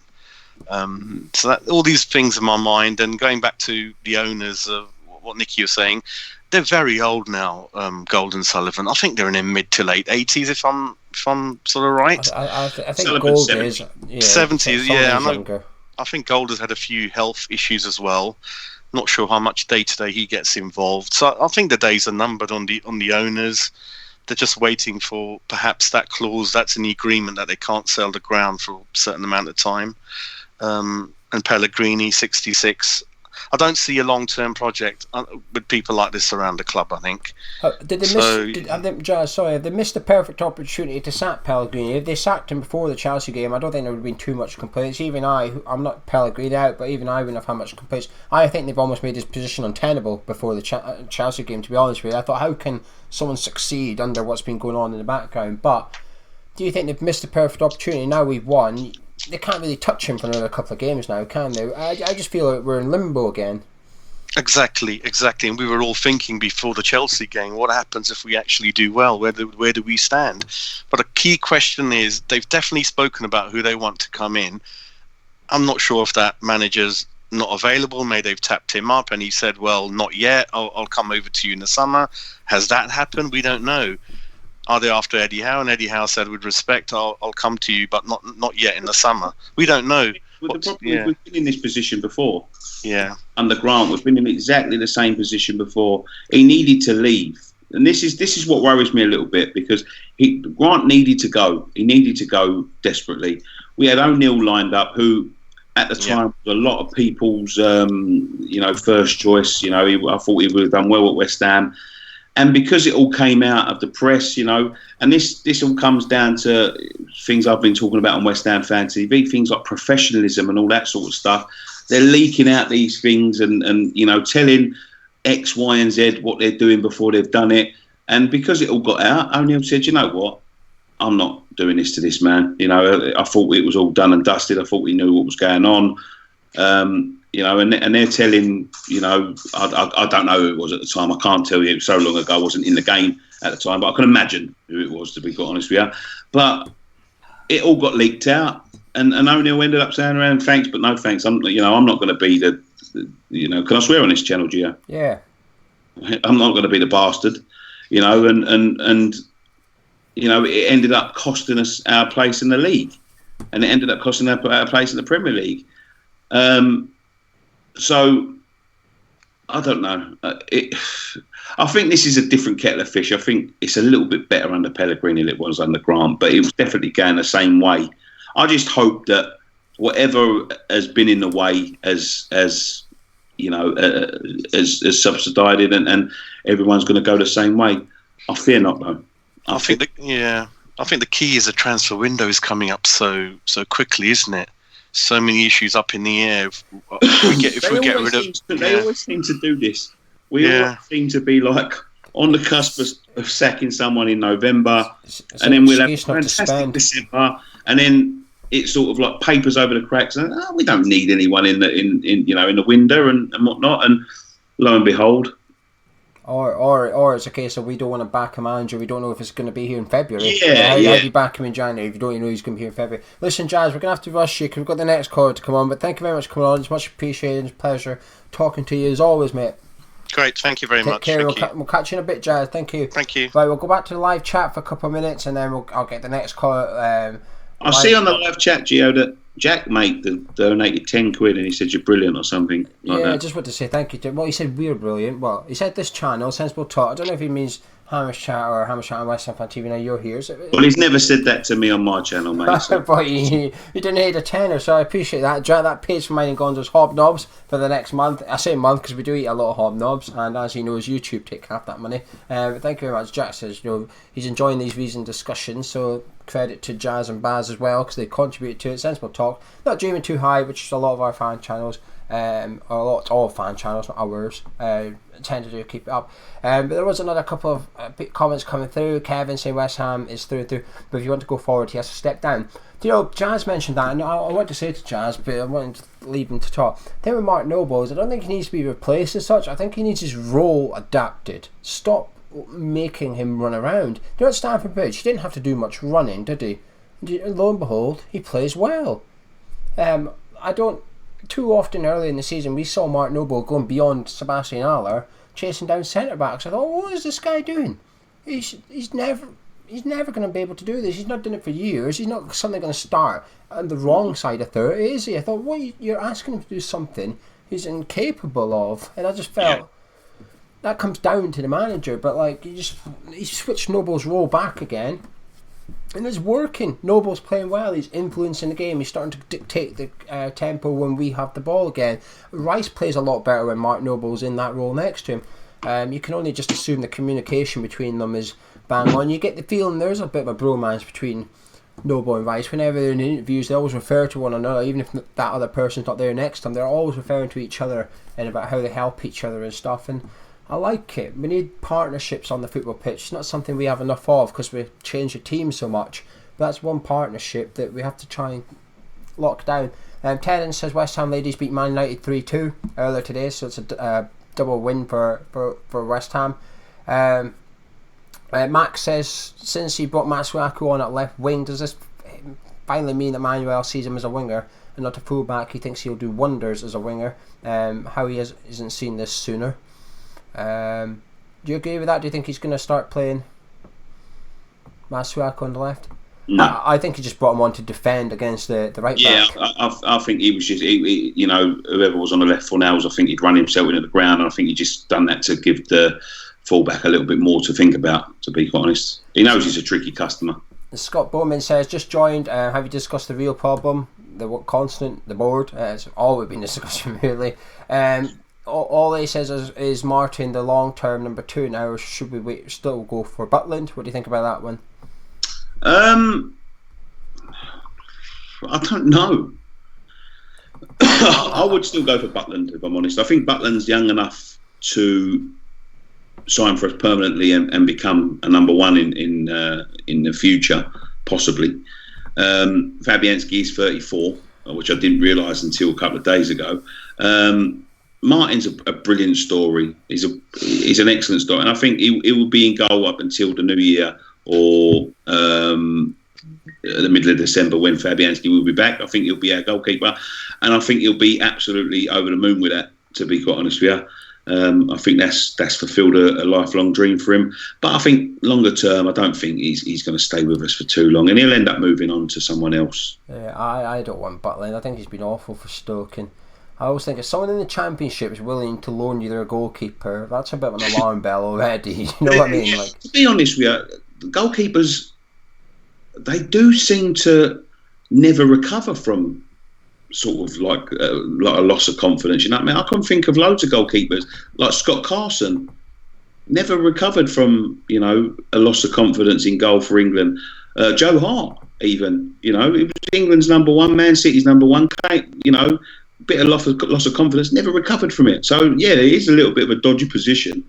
So that, all these things in my mind, and going back to the owners of what Nicky was saying, they're very old now. Gold and Sullivan, I think they're in their mid to late 80s, if I'm sort of right. I think Sullivan's Gold is 70s. Yeah, I know. Younger. I think Gold has had a few health issues as well. Not sure how much day to day he gets involved. So I think the days are numbered on the owners. They're just waiting for perhaps that clause. That's in the agreement that they can't sell the ground for a certain amount of time. And Pellegrini, 66. I don't see a long-term project with people like this around the club, I think. Did they missed the perfect opportunity to sack Pellegrini? If they sacked him before the Chelsea game, I don't think there would have been too much complaints. Even I'm not Pellegrini out, but even I wouldn't have had much complaints. I think they've almost made his position untenable before the Chelsea game, to be honest with you. I thought, how can someone succeed under what's been going on in the background? But do you think they've missed the perfect opportunity? Now we've won. They can't really touch him for another couple of games now, can they? I just feel like we're in limbo again. Exactly. And we were all thinking before the Chelsea game, what happens if we actually do well? Where do we stand? But a key question is, they've definitely spoken about who they want to come in. I'm not sure if that manager's not available. Maybe they've tapped him up and he said, well, not yet. I'll come over to you in the summer. Has that happened? We don't know. Are they after Eddie Howe? And Eddie Howe said, with respect, I'll come to you, but not yet in the summer. We don't know. Well, we've been in this position before. Yeah. Under Grant, we've been in exactly the same position before. He needed to leave. And this is what worries me a little bit, because Grant needed to go. He needed to go desperately. We had O'Neill lined up, who at the time was a lot of people's first choice. I thought he would have done well at West Ham. And because it all came out of the press, and this all comes down to things I've been talking about on West Ham Fan TV, things like professionalism and all that sort of stuff. They're leaking out these things and telling X, Y, and Z what they're doing before they've done it. And because it all got out, O'Neill said, you know what? I'm not doing this to this man. I thought it was all done and dusted. I thought we knew what was going on. And they're telling, I don't know who it was at the time. I can't tell you. It was so long ago. I wasn't in the game at the time, but I can imagine who it was, to be quite honest with you. But it all got leaked out, and O'Neill ended up saying around, thanks, but no thanks. I'm not going to be the can I swear on this channel, Gio? Yeah. I'm not going to be the bastard, and it ended up costing us our place in the league, and it ended up costing our place in the Premier League. So I don't know. I think this is a different kettle of fish. I think it's a little bit better under Pellegrini than it was under Grant, but it was definitely going the same way. I just hope that whatever has been in the way has subsided, and everyone's going to go the same way. I fear not, though. I think the key is the transfer window is coming up so quickly, isn't it? so many issues up in the air. If we get rid of, they always seem to do this. We always seem to be like on the cusp of sacking someone in November, and then we'll have a fantastic December, and then it sort of like papers over the cracks, and we don't need anyone in the window and whatnot, and lo and behold. Or it's a case of we don't want to back a manager. We don't know if it's going to be here in February. How do you back him in January if you don't know he's going to be here in February? Listen, Jazz, we're going to have to rush you because we've got the next caller to come on. But thank you very much for coming on. It's much appreciated. It's a pleasure talking to you as always, mate. Great, thank you very much. Take care. We'll catch you in a bit, Jazz. Thank you. Thank you. Right, we'll go back to the live chat for a couple of minutes, and then I'll get the next caller. I see on the live chat, Gio, that Jack mate donated 10 quid and he said you're brilliant or something like that. I just want to say thank you. Well, he said we're brilliant. Well, he said this channel, Sensible Talk. I don't know if he means Hamish Chat or Hamish Chat on West Ham Fan TV. Now you're here. Well, he's never said that to me on my channel, mate. So. But you donated a tenner, so I appreciate that. Jack, that pays for mine and Gonzo's hobnobs for the next month. I say month because we do eat a lot of hobnobs, and as he knows, YouTube take half that money. But thank you very much. Jack says he's enjoying these reason discussions, so credit to Jazz and Baz as well because they contributed to it. Sensible Talk, not dreaming too high, which is a lot of our fan channels. Or all fan channels, not ours, tend to keep it up. But there was another couple of comments coming through. Kevin saying West Ham is through and through, but if you want to go forward, he has to step down. Jazz mentioned that, and I want to say to Jazz, but I wanted to leave him to talk. The thing with Mark Noble is I don't think he needs to be replaced as such. I think he needs his role adapted. Stop making him run around. At Stamford Bridge, he didn't have to do much running, did he? And lo and behold, he plays well. Too often early in the season we saw Mark Noble going beyond Sebastian Aller chasing down centre backs. I thought, what is this guy doing? He's never going to be able to do this. He's not done it for years. He's not suddenly going to start on the wrong side of 30, is he? I thought, you're asking him to do something he's incapable of, and I just felt that comes down to the manager. But he switched Noble's role back again. And it's working. Noble's playing well. He's influencing the game. He's starting to dictate the tempo when we have the ball again. Rice plays a lot better when Mark Noble's in that role next to him. You can only just assume the communication between them is bang on. You get the feeling there's a bit of a bromance between Noble and Rice. Whenever they're in interviews, they always refer to one another, even if that other person's not there next to them. They're always referring to each other and about how they help each other and stuff. And I like it. We need partnerships on the football pitch. It's not something we have enough of because we change the team so much. But that's one partnership that we have to try and lock down. Terence says West Ham ladies beat Man United 3-2 earlier today, so it's a double win for West Ham. Max says since he brought Matsuaku on at left wing, does this finally mean that Manuel sees him as a winger and not a fullback? He thinks he'll do wonders as a winger. How he hasn't seen this sooner. Do you agree with that? Do you think he's going to start playing Masuaku on the left? No. I think he just brought him on to defend against the right back. Yeah, I think he was just, whoever was on the left for nails, I think he'd run himself into the ground, and I think he just done that to give the fullback a little bit more to think about, to be quite honest. He knows he's a tricky customer. Scott Bowman says, just joined, have you discussed the real problem? The board? It's all we've been discussing, really. All he says is Martin the long term number 2 now, or should we still go for Butland? What do you think about that one? I don't know. I would still go for Butland, if I'm honest. I think Butland's young enough to sign for us permanently and become a number 1 in the future, possibly. Fabianski is 34, which I didn't realise until a couple of days ago. Martin's a brilliant story. He's an excellent story, and I think he will be in goal up until the new year or the middle of December when Fabianski will be back. I think he'll be our goalkeeper, and I think he'll be absolutely over the moon with that, to be quite honest with you. I think that's fulfilled a lifelong dream for him. But I think longer term, I don't think he's going to stay with us for too long, and he'll end up moving on to someone else. Yeah, I don't want Butland. I think he's been awful for Stoke, and I always think if someone in the Championship is willing to loan you their goalkeeper, that's a bit of an alarm bell already. You know what I mean? To be honest with you, goalkeepers, they do seem to never recover from sort of like a loss of confidence. You know what I mean? I can think of loads of goalkeepers, like Scott Carson, never recovered from, a loss of confidence in goal for England. Joe Hart even. You know, it was England's number one, Man City's number one. You know, bit of loss of confidence, never recovered from it. So yeah, it is a little bit of a dodgy position.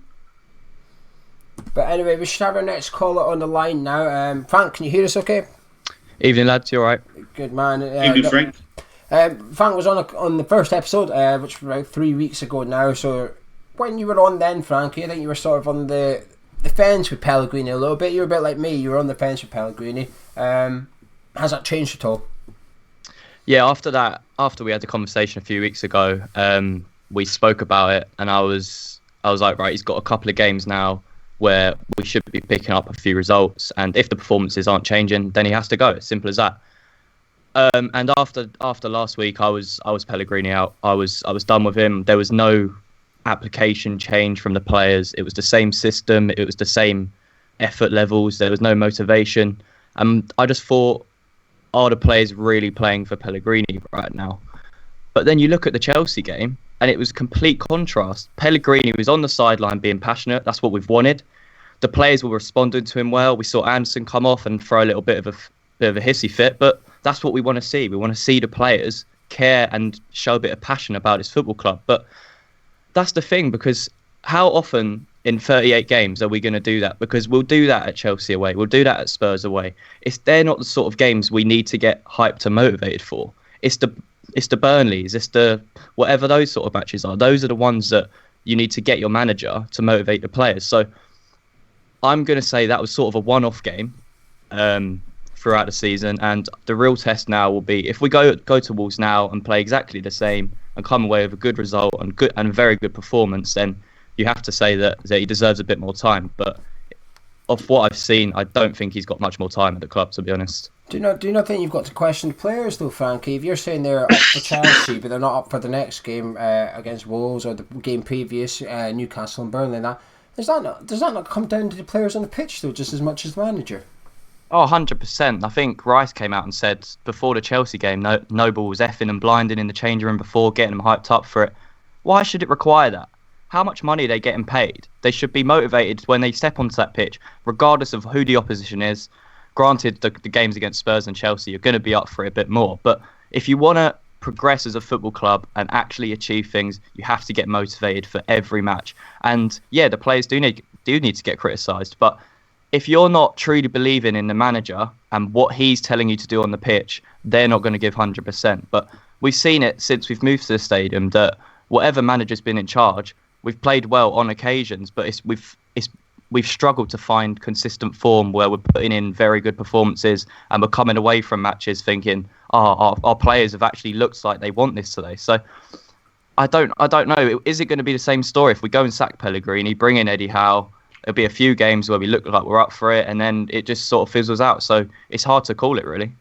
But anyway, we should have our next caller on the line now. Frank, can you hear us okay? Evening, lads. You all right? Good, man. Evening, Frank. Frank was on the first episode, which was about 3 weeks ago now. So when you were on then, Frankie, I think you were sort of on the fence with Pellegrini a little bit. You were a bit like me. You were on the fence with Pellegrini. Has that changed at all? Yeah, after we had the conversation a few weeks ago, we spoke about it, and I was like, right, he's got a couple of games now where we should be picking up a few results, and if the performances aren't changing, then he has to go. It's simple as that. And after last week, I was Pellegrini out. I was done with him. There was no application change from the players. It was the same system. It was the same effort levels. There was no motivation. I just thought, are the players really playing for Pellegrini right now? But then you look at the Chelsea game, and it was complete contrast. Pellegrini was on the sideline being passionate. That's what we've wanted. The players were responding to him well. We saw Anderson come off and throw a little bit of a hissy fit, but that's what we want to see. We want to see the players care and show a bit of passion about his football club. But that's the thing, because how often in 38 games are we going to do that? Because we'll do that at Chelsea away. We'll do that at Spurs away. They're not the sort of games we need to get hyped and motivated for. It's the Burnleys. It's the whatever those sort of matches are. Those are the ones that you need to get your manager to motivate the players. So I'm going to say that was sort of a one-off game throughout the season, and the real test now will be if we go to Wolves now and play exactly the same and come away with a good result and very good performance, then you have to say that he deserves a bit more time. But of what I've seen, I don't think he's got much more time at the club, to be honest. Do you not think you've got to question the players though, Frankie? If you're saying they're up for Chelsea, but they're not up for the next game against Wolves or the game previous, Newcastle and Burnley, and that does that not come down to the players on the pitch though, just as much as the manager? Oh, 100%. I think Rice came out and said before the Chelsea game, Noble was effing and blinding in the changing room before, getting them hyped up for it. Why should it require that? How much money are they getting paid? They should be motivated when they step onto that pitch, regardless of who the opposition is. Granted, the games against Spurs and Chelsea, you're going to be up for it a bit more. But if you want to progress as a football club and actually achieve things, you have to get motivated for every match. And yeah, the players do need to get criticised. But if you're not truly believing in the manager and what he's telling you to do on the pitch, they're not going to give 100%. But we've seen it since we've moved to the stadium that whatever manager's been in charge, we've played well on occasions, but we've struggled to find consistent form where we're putting in very good performances and we're coming away from matches thinking, our players have actually looked like they want this today. So I don't know. Is it going to be the same story if we go and sack Pellegrini, bring in Eddie Howe? There'll be a few games where we look like we're up for it, and then it just sort of fizzles out. So it's hard to call it, really.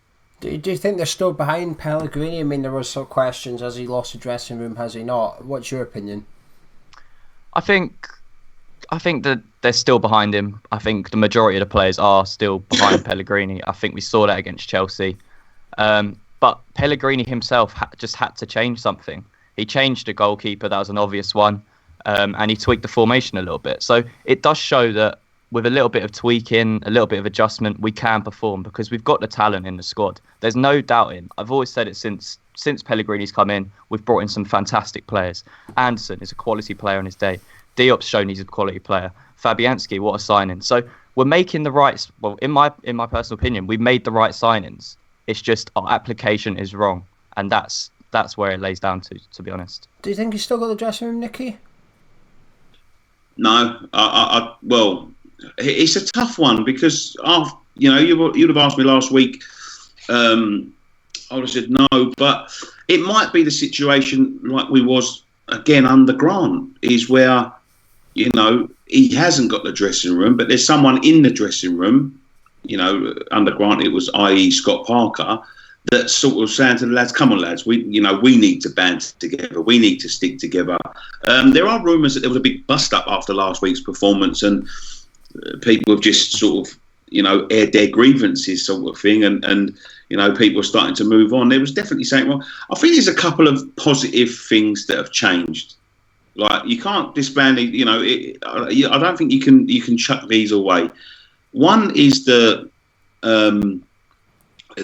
Do you think they're still behind Pellegrini? I mean, there were some questions. Has he lost the dressing room? Has he not? What's your opinion? I think that they're still behind him. I think the majority of the players are still behind Pellegrini. I think we saw that against Chelsea. But Pellegrini himself just had to change something. He changed the goalkeeper. That was an obvious one. And he tweaked the formation a little bit. So it does show that with a little bit of tweaking, a little bit of adjustment, we can perform because we've got the talent in the squad. There's no doubting. I've always said it since Pellegrini's come in, we've brought in some fantastic players. Anderson is a quality player on his day. Diop's shown he's a quality player. Fabianski, what a signing. So we're making the right, well, in my personal opinion, we've made the right signings. It's just our application is wrong. And that's where it lays down to be honest. Do you think he's still got the dressing room, Nicky? No, well, it's a tough one because you'd have asked me last week. I would have said no, but it might be the situation like we was again under Grant, is where he hasn't got the dressing room, but there's someone in the dressing room. Under Grant, it was i.e. Scott Parker, that sort of saying to the lads, "Come on, lads, we need to band together. We need to stick together." There are rumours that there was a big bust up after last week's performance, and people have just sort of aired their grievances, sort of thing, and people are starting to move on. There was definitely something wrong. I think there's a couple of positive things that have changed. Like, you can't disband it. I don't think you can chuck these away. One is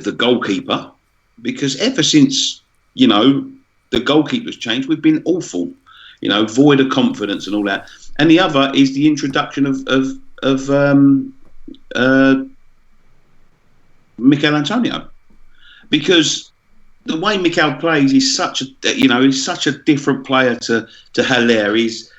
the goalkeeper, because ever since, the goalkeeper's changed, we've been awful, void of confidence and all that. And the other is the introduction of Mikel Antonio, because the way Mikel plays is he's such a different player to Haller. He's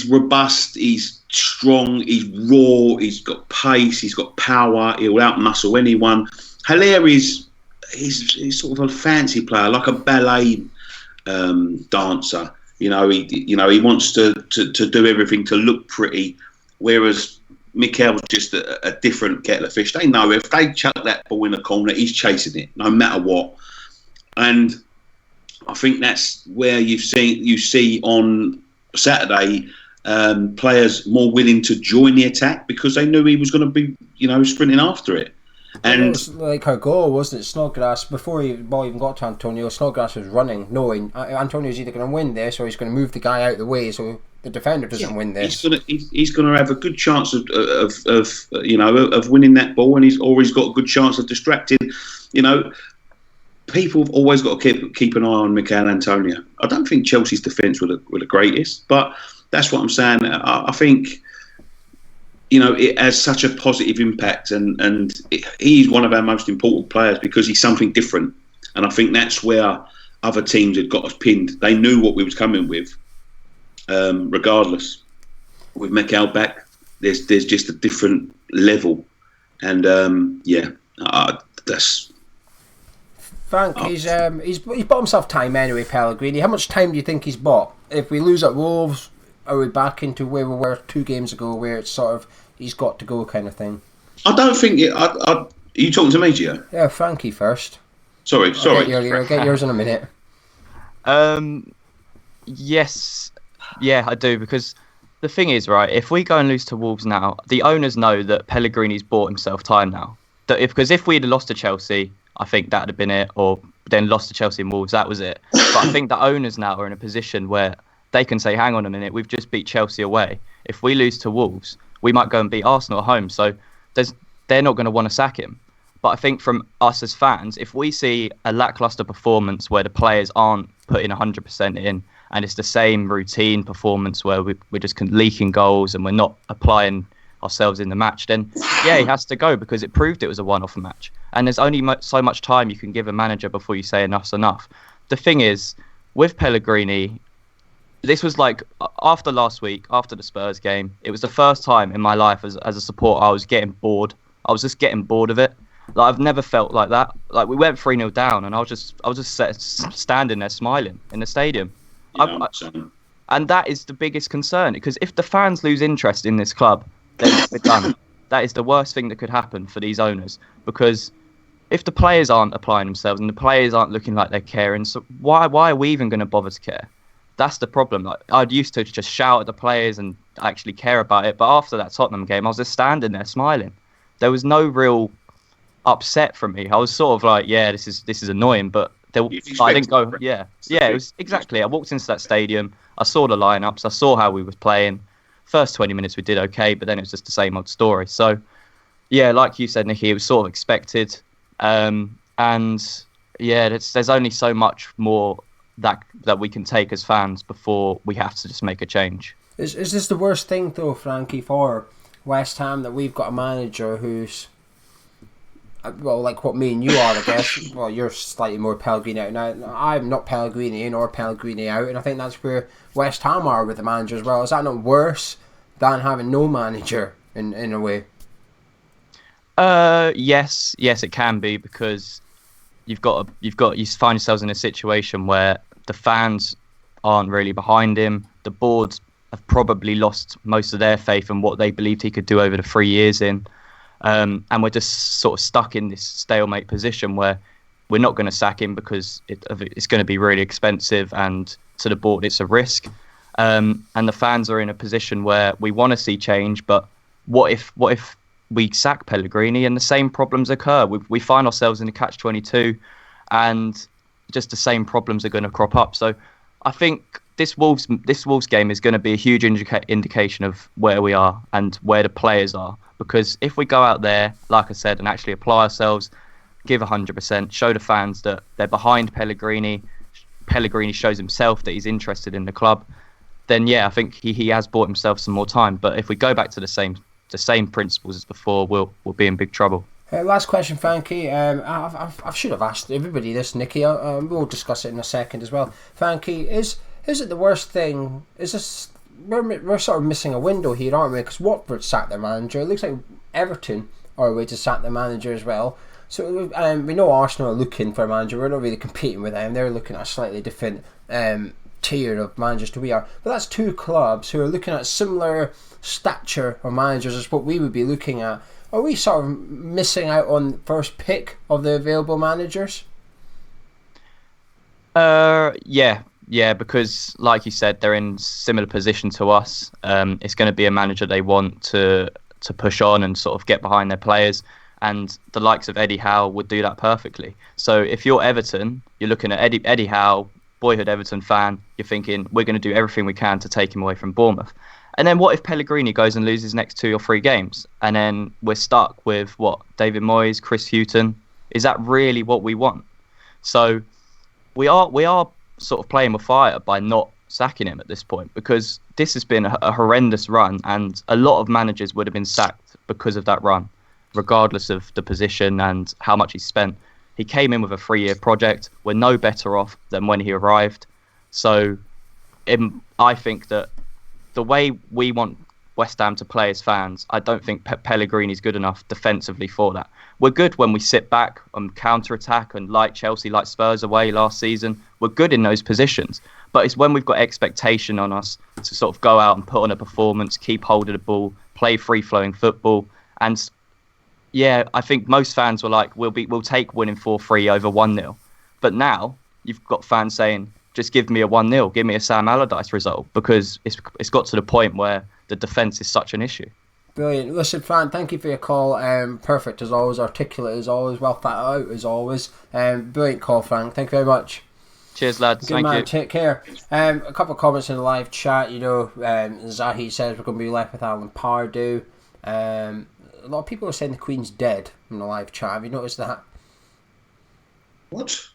robust, he's strong, he's raw, he's got pace, he's got power, he'll outmuscle anyone. Haller he's sort of a fancy player, like a ballet dancer. He wants to do everything to look pretty, whereas Mikel's just a different kettle of fish. They know if they chuck that ball in the corner, he's chasing it, no matter what. And I think that's where you see on Saturday players more willing to join the attack because they knew he was going to be, sprinting after it. And it was like her goal, wasn't it? Snodgrass, before the ball even got to Antonio, Snodgrass was running, knowing Antonio's either going to win this or he's going to move the guy out of the way so the defender doesn't win this. He's going to have a good chance of winning that ball, and he's got a good chance of distracting. People have always got to keep an eye on Mikel Antonio. I don't think Chelsea's defence were the greatest, but that's what I'm saying. I think it has such a positive impact, and he's one of our most important players because he's something different. And I think that's where other teams had got us pinned. They knew what we was coming with, regardless. With Mikel back, there's just a different level, and that's. Frank, he's bought himself time anyway, Pellegrini. How much time do you think he's bought? If we lose at Wolves, are we back into where we were 2 games ago, where it's sort of he's got to go kind of thing? I don't think it. Are you talking to me, Gio? Yeah, Frankie first. Sorry. I'll get yours in a minute. Yes, yeah, I do, because the thing is, right, if we go and lose to Wolves now, the owners know that Pellegrini's bought himself time now. Because if we'd have lost to Chelsea, I think that would have been it, or then lost to Chelsea and Wolves, that was it. But I think the owners now are in a position where they can say, hang on a minute, we've just beat Chelsea away. If we lose to Wolves, we might go and beat Arsenal at home. So they're not going to want to sack him. But I think from us as fans, if we see a lackluster performance where the players aren't putting 100% in, and it's the same routine performance where we're just leaking goals and we're not applying ourselves in the match, then yeah, he has to go, because it proved it was a one-off match. And there's only so much time you can give a manager before you say enough's enough. The thing is, with Pellegrini, this was like after last week, after the Spurs game, it was the first time in my life as a supporter I was getting bored. I was just getting bored of it. Like, I've never felt like that. Like, we went 3-0 down, and I was just standing there smiling in the stadium. And that is the biggest concern, because if the fans lose interest in this club, then we're done. That is the worst thing that could happen for these owners, because if the players aren't applying themselves and the players aren't looking like they're caring, so why are we even going to bother to care? That's the problem. Like, I'd used to just shout at the players and actually care about it, but after that Tottenham game, I was just standing there smiling. There was no real upset from me. I was sort of like, yeah, this is annoying, but I didn't go. Yeah, it was exactly. I walked into that stadium, I saw the lineups, I saw how we was playing. First 20 minutes we did okay, but then it was just the same old story. So, yeah, like you said, Nicky, it was sort of expected. And yeah, there's only so much more that we can take as fans before we have to just make a change. Is this the worst thing though, Frankie, for West Ham, that we've got a manager who's, well, like what me and you are, I guess. Well, you're slightly more Pellegrini out now. I'm not Pellegrini in or Pellegrini out, and I think that's where West Ham are with the manager as well. Is that not worse than having no manager in a way? Yes, it can be, because you find yourselves in a situation where the fans aren't really behind him. The boards have probably lost most of their faith in what they believed he could do over the 3 years in. And we're just sort of stuck in this stalemate position where we're not going to sack him because it's going to be really expensive, and to the board it's a risk. And the fans are in a position where we want to see change, but what if we sack Pellegrini and the same problems occur? We find ourselves in a catch-22, and just the same problems are going to crop up. So I think this Wolves game is going to be a huge indication of where we are and where the players are. Because if we go out there, like I said, and actually apply ourselves, give 100%, show the fans that they're behind Pellegrini. Pellegrini shows himself that he's interested in the club. Then yeah, I think he has bought himself some more time. But if we go back to the same principles as before, we'll be in big trouble. Last question, Frankie. I should have asked everybody this, Nicky. We'll discuss it in a second as well. Frankie, is it the worst thing? Is this we're sort of missing a window here, aren't we? Because Watford sacked their manager. It looks like Everton are away to sack their manager as well. So we know Arsenal are looking for a manager. We're not really competing with them. They're looking at a slightly different tier of managers to we are. But that's two clubs who are looking at similar stature of managers as what we would be looking at. Are we sort of missing out on first pick of the available managers? Yeah, because like you said, they're in similar position to us. It's going to be a manager they want to push on and sort of get behind their players. And the likes of Eddie Howe would do that perfectly. So if you're Everton, you're looking at Eddie Howe, boyhood Everton fan, you're thinking, we're going to do everything we can to take him away from Bournemouth. And then what if Pellegrini goes and loses next 2 or 3 games? And then we're stuck with, David Moyes, Chris Hughton? Is that really what we want? So we are sort of playing with fire by not sacking him at this point, because this has been a horrendous run, and a lot of managers would have been sacked because of that run, regardless of the position and how much he spent. He came in with a 3-year project. We're no better off than when he arrived. So I think that the way we want West Ham to play as fans, I don't think Pellegrini's good enough defensively for that. We're good when we sit back and counter-attack, and like Chelsea, like Spurs away last season, we're good in those positions. But it's when we've got expectation on us to sort of go out and put on a performance, keep hold of the ball, play free-flowing football. And yeah, I think most fans were like, we'll take winning 4-3 over 1-0. But now you've got fans saying, just give me a 1-0, give me a Sam Allardyce result, because it's got to the point where the defence is such an issue. Brilliant. Listen, Fran, thank you for your call. Perfect as always, articulate as always, well thought out as always. Brilliant call, Frank. Thank you very much. Cheers, lads. Good Thank man, you. take care. A couple of comments in the live chat. Zahi says we're going to be left with Alan Pardew. A lot of people are saying the Queen's dead in the live chat. Have you noticed that? What?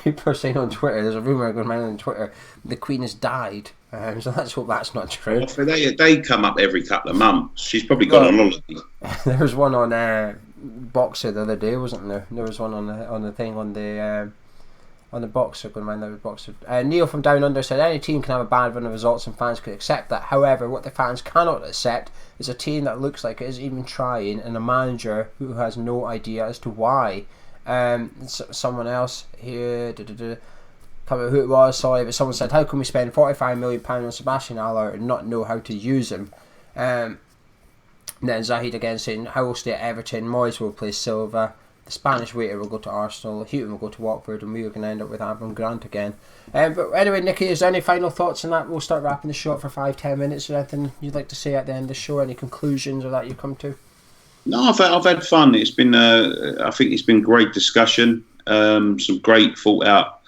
People are saying on Twitter, there's a rumour going around on Twitter, the Queen has died. So let's hope that's not true. They come up every couple of months. She's probably gone on holiday. There was one on Boxer the other day, wasn't there? There was one on the thing on the Boxer going around there with Boxer. Neil from Down Under said any team can have a bad run of results and fans could accept that. However, what the fans cannot accept is a team that looks like it isn't even trying and a manager who has no idea as to why. Someone else here, can't remember who it was, sorry, but someone said, how can we spend £45 million on Sebastian Haller and not know how to use him? And then Zahid again saying, how will stay at Everton, Moyes will play Silva, the Spanish waiter will go to Arsenal, Hughton will go to Watford, and we are going to end up with Avram Grant again. But anyway, Nicky, is there any final thoughts on that? We'll start wrapping the show up for 5-10 minutes. Is there anything you'd like to say at the end of the show? Any conclusions or that you come to? No, I've had fun. It's been, I think it's been great discussion. Some great thought out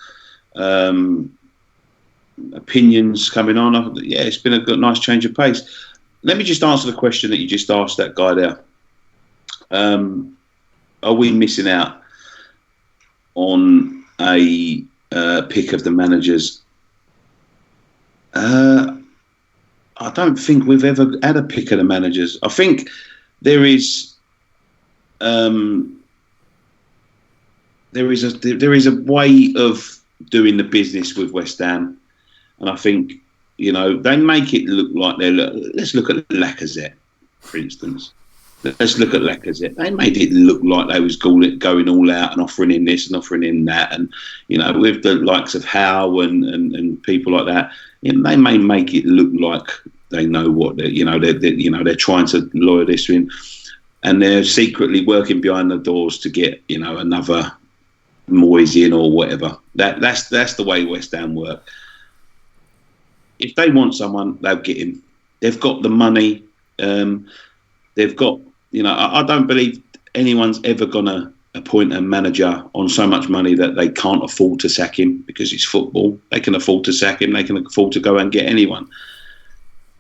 opinions coming on. Yeah, it's been a nice change of pace. Let me just answer the question that you just asked that guy there. Are we missing out on a pick of the managers? I don't think we've ever had a pick of the managers. I think there is a way of doing the business with West Ham, and I think they make it look like let's look at Lacazette, for instance. Let's look at Lacazette. They made it look like they was going all out and offering him this and offering him that, and with the likes of Howe and people like that, they may make it look like they know what they're trying to lure this in, and they're secretly working behind the doors to get another Moyes in or whatever. That's the way West Ham work. If they want someone, they'll get him. They've got the money. They've got I don't believe anyone's ever gonna appoint a manager on so much money that they can't afford to sack him because it's football. They can afford to sack him. They can afford to go and get anyone.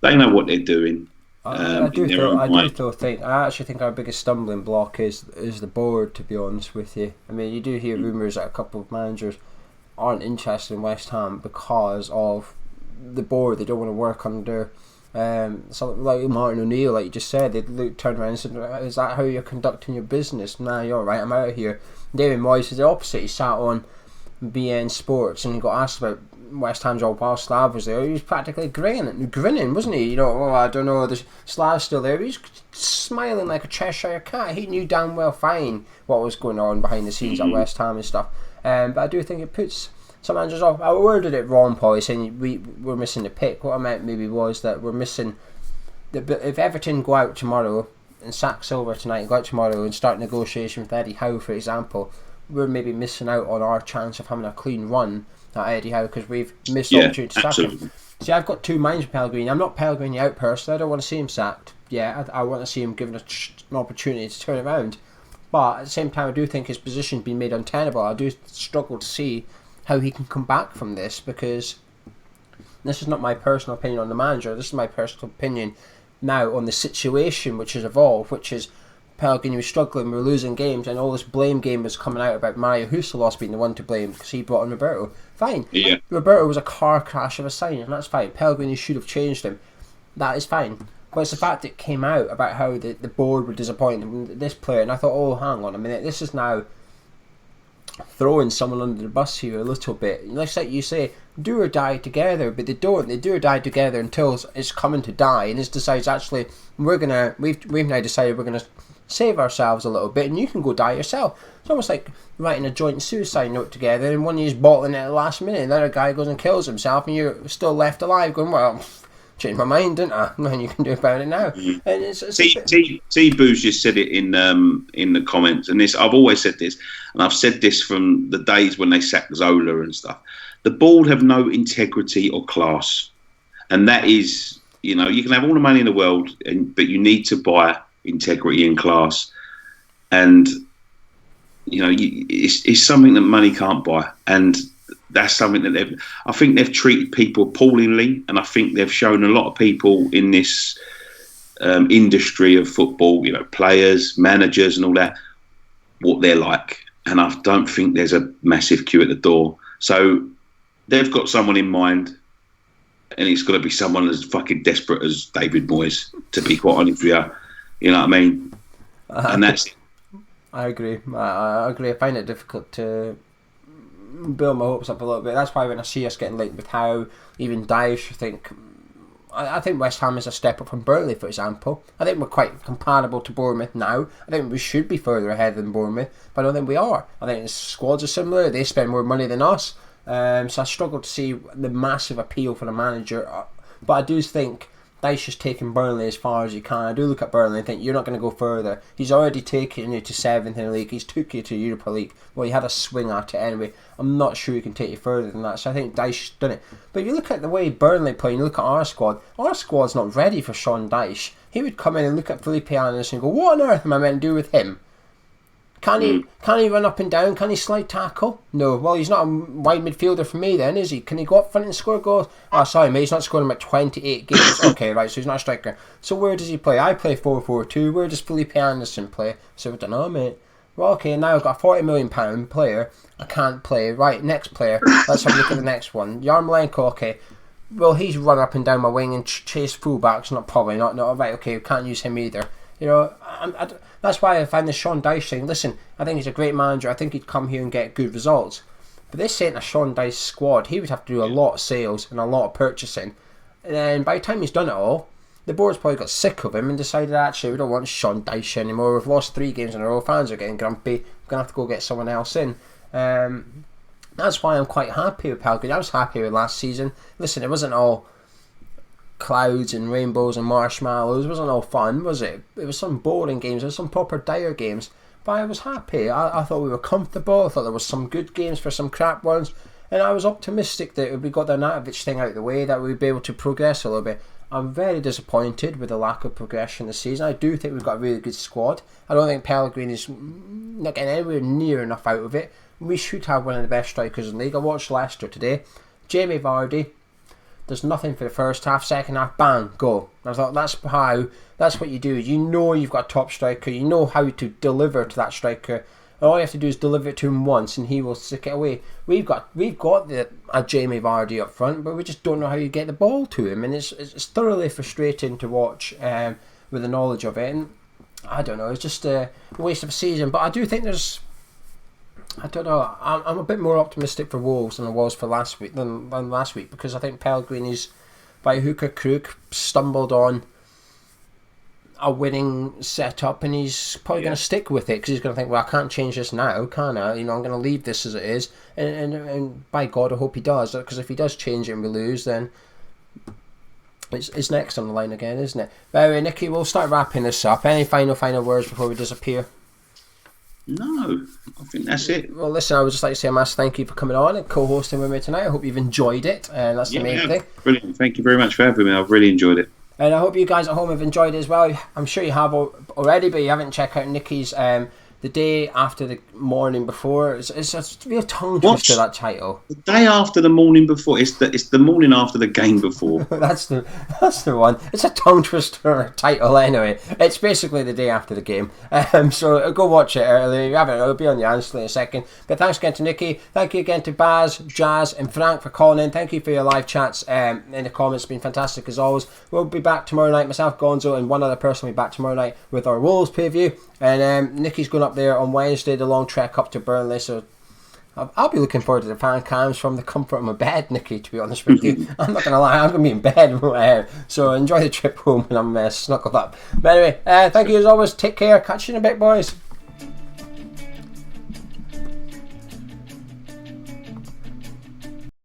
They know what they're doing. I actually think our biggest stumbling block is the board, to be honest with you. I mean, you do hear rumours that a couple of managers aren't interested in West Ham because of the board. They don't want to work under something like Martin O'Neill, like you just said. They turned around and said, "Is that how you're conducting your business?" Nah, you're right, I'm out of here. David Moyes is the opposite. He sat on BN Sports and he got asked about West Ham's job while Slav was there. He was practically grinning, wasn't he? You know, oh, I don't know, there's Slav's still there. He was smiling like a Cheshire cat. He knew damn well fine what was going on behind the scenes at West Ham and stuff. But I do think it puts some managers off. I worded it wrong, Paul, saying we're missing the pick. What I meant maybe was that we're missing if Everton go out tomorrow and sack Silver tonight and go out tomorrow and start negotiation with Eddie Howe, for example, we're maybe missing out on our chance of having a clean run at Eddie Howe because we've missed the opportunity to sack him. See, I've got two minds with Pellegrini. I'm not Pellegrini out personally. I don't want to see him sacked. Yeah, I want to see him given an opportunity to turn it around. But at the same time, I do think his position's been made untenable. I do struggle to see how he can come back from this, because this is not my personal opinion on the manager. This is my personal opinion now on the situation which has evolved, which is Pellegrini was struggling, we were losing games, and all this blame game was coming out about Mario Huselos being the one to blame because he brought in Roberto. Fine. Yeah. Roberto was a car crash of a signing, and that's fine. Pellegrini should have changed him. That is fine. But it's the fact that it came out about how the board were disappointed in this player, and I thought, oh, hang on a minute, this is now throwing someone under the bus here a little bit. Like you say, do or die together, but they don't. They do or die together until it's coming to die, and it decides actually we've now decided we're gonna save ourselves a little bit, and you can go die yourself. It's almost like writing a joint suicide note together, and one of you's bottling it at the last minute, and the other guy goes and kills himself, and you're still left alive, going, well, changed my mind, didn't I? Nothing you can do about it now. And it's T Boo's just said it in the comments, and this I've always said this, and I've said this from the days when they sacked Zola and stuff. The board have no integrity or class, and that is, you know, you can have all the money in the world, but you need to buy integrity and class, and you know, it's something that money can't buy, and that's something that I think they've treated people appallingly, and I think they've shown a lot of people in this industry of football, you know, players, managers, and all that, what they're like. And I don't think there's a massive queue at the door. So they've got someone in mind, and it's got to be someone as fucking desperate as David Moyes, to be quite honest with you. You know what I mean? And that's it. I agree. I agree. I find it difficult to build my hopes up a little bit. That's why when I see us getting linked with Howe, even Dyche, I think West Ham is a step up from Burnley, for example. I think we're quite comparable to Bournemouth now. I think we should be further ahead than Bournemouth, but I don't think we are. I think the squads are similar. They spend more money than us. So I struggle to see the massive appeal for the manager. But I do think Dyche has taken Burnley as far as he can. I do look at Burnley and think you're not going to go further. He's already taken you to 7th in the league. He's took you to Europa League. Well, he had a swing at it anyway. I'm not sure he can take you further than that. So I think Dyche's done it. But if you look at the way Burnley play and you look at our squad's not ready for Sean Dyche. He would come in and look at Felipe Anderson and go, what on earth am I meant to do with him? Can he run up and down? Can he slide tackle? No. Well, he's not a wide midfielder for me then, is he? Can he go up front and score goals? Oh, sorry, mate, he's not scoring about 28 games. Okay, right, so he's not a striker. So where does he play? I play 4-4-2. Where does Felipe Anderson play? So I don't know, mate. Well, okay, now I've got a £40 million player. I can't play. Right, next player. Let's have a look at the next one. Yarmolenko, okay. Well, he's run up and down my wing and chase fullbacks. Probably not. Right, okay, we can't use him either. You know, that's why I find the Sean Dyche thing. Listen, I think he's a great manager. I think he'd come here and get good results. But this ain't a Sean Dyche squad. He would have to do a lot of sales and a lot of purchasing. And then by the time he's done it all, the board's probably got sick of him and decided, actually, we don't want Sean Dyche anymore. We've lost 3 games in a row. Fans are getting grumpy. We're going to have to go get someone else in. That's why I'm quite happy with Pellegrini. I was happy with last season. Listen, it wasn't all clouds and rainbows and marshmallows. It wasn't all fun, was it? It was some boring games. There was some proper dire games. But I was happy. I thought we were comfortable. I thought there was some good games for some crap ones. And I was optimistic that if we got the Natovic thing out of the way, that we'd be able to progress a little bit. I'm very disappointed with the lack of progression this season. I do think we've got a really good squad. I don't think Pellegrini's not getting anywhere near enough out of it. We should have one of the best strikers in the league. I watched Leicester today. Jamie Vardy does nothing for the first half, second half, bang, go. I thought that's what you do. You know you've got a top striker, you know how to deliver to that striker. All you have to do is deliver it to him once and he will stick it away. We've got a Jamie Vardy up front, but we just don't know how you get the ball to him, and it's thoroughly frustrating to watch with the knowledge of it. And I don't know, it's just a waste of a season. But I do think I don't know. I'm a bit more optimistic for Wolves than I was for last week because I think Pellegrini's by hook or crook stumbled on a winning setup, and he's probably going to stick with it because he's going to think, well, I can't change this now, can I? I'm going to leave this as it is, and by God, I hope he does, because if he does change it and we lose, then it's next on the line again, isn't it? But anyway, Nicky, we'll start wrapping this up. Any final words before we disappear? No, I think that's it. Well, listen, I would just like to say a massive thank you for coming on and co-hosting with me tonight. I hope you've enjoyed it, and that's the main thing. Brilliant. Thank you very much for having me. I've really enjoyed it. And I hope you guys at home have enjoyed it as well. I'm sure you have already, but you haven't checked out Nicky's The Day After the Morning Before. It's a real tongue twister, that title. The day after the morning before. It's the morning after the game before. that's the one. It's a tongue twister title anyway. It's basically the day after the game. So go watch it early. If you haven't, it'll be on the answer in a second. But thanks again to Nicky. Thank you again to Baz, Jazz and Frank for calling in. Thank you for your live chats in the comments. It's been fantastic as always. We'll be back tomorrow night. Myself, Gonzo, and one other person will be back tomorrow night with our Wolves preview. And Nicky's going up there on Wednesday, the long trek up to Burnley. So I'll be looking forward to the fan cams from the comfort of my bed, Nicky, to be honest with you. I'm not going to lie, I'm going to be in bed. So enjoy the trip home when I'm snuggled up. But anyway, thank you as always. Take care. Catch you in a bit, boys.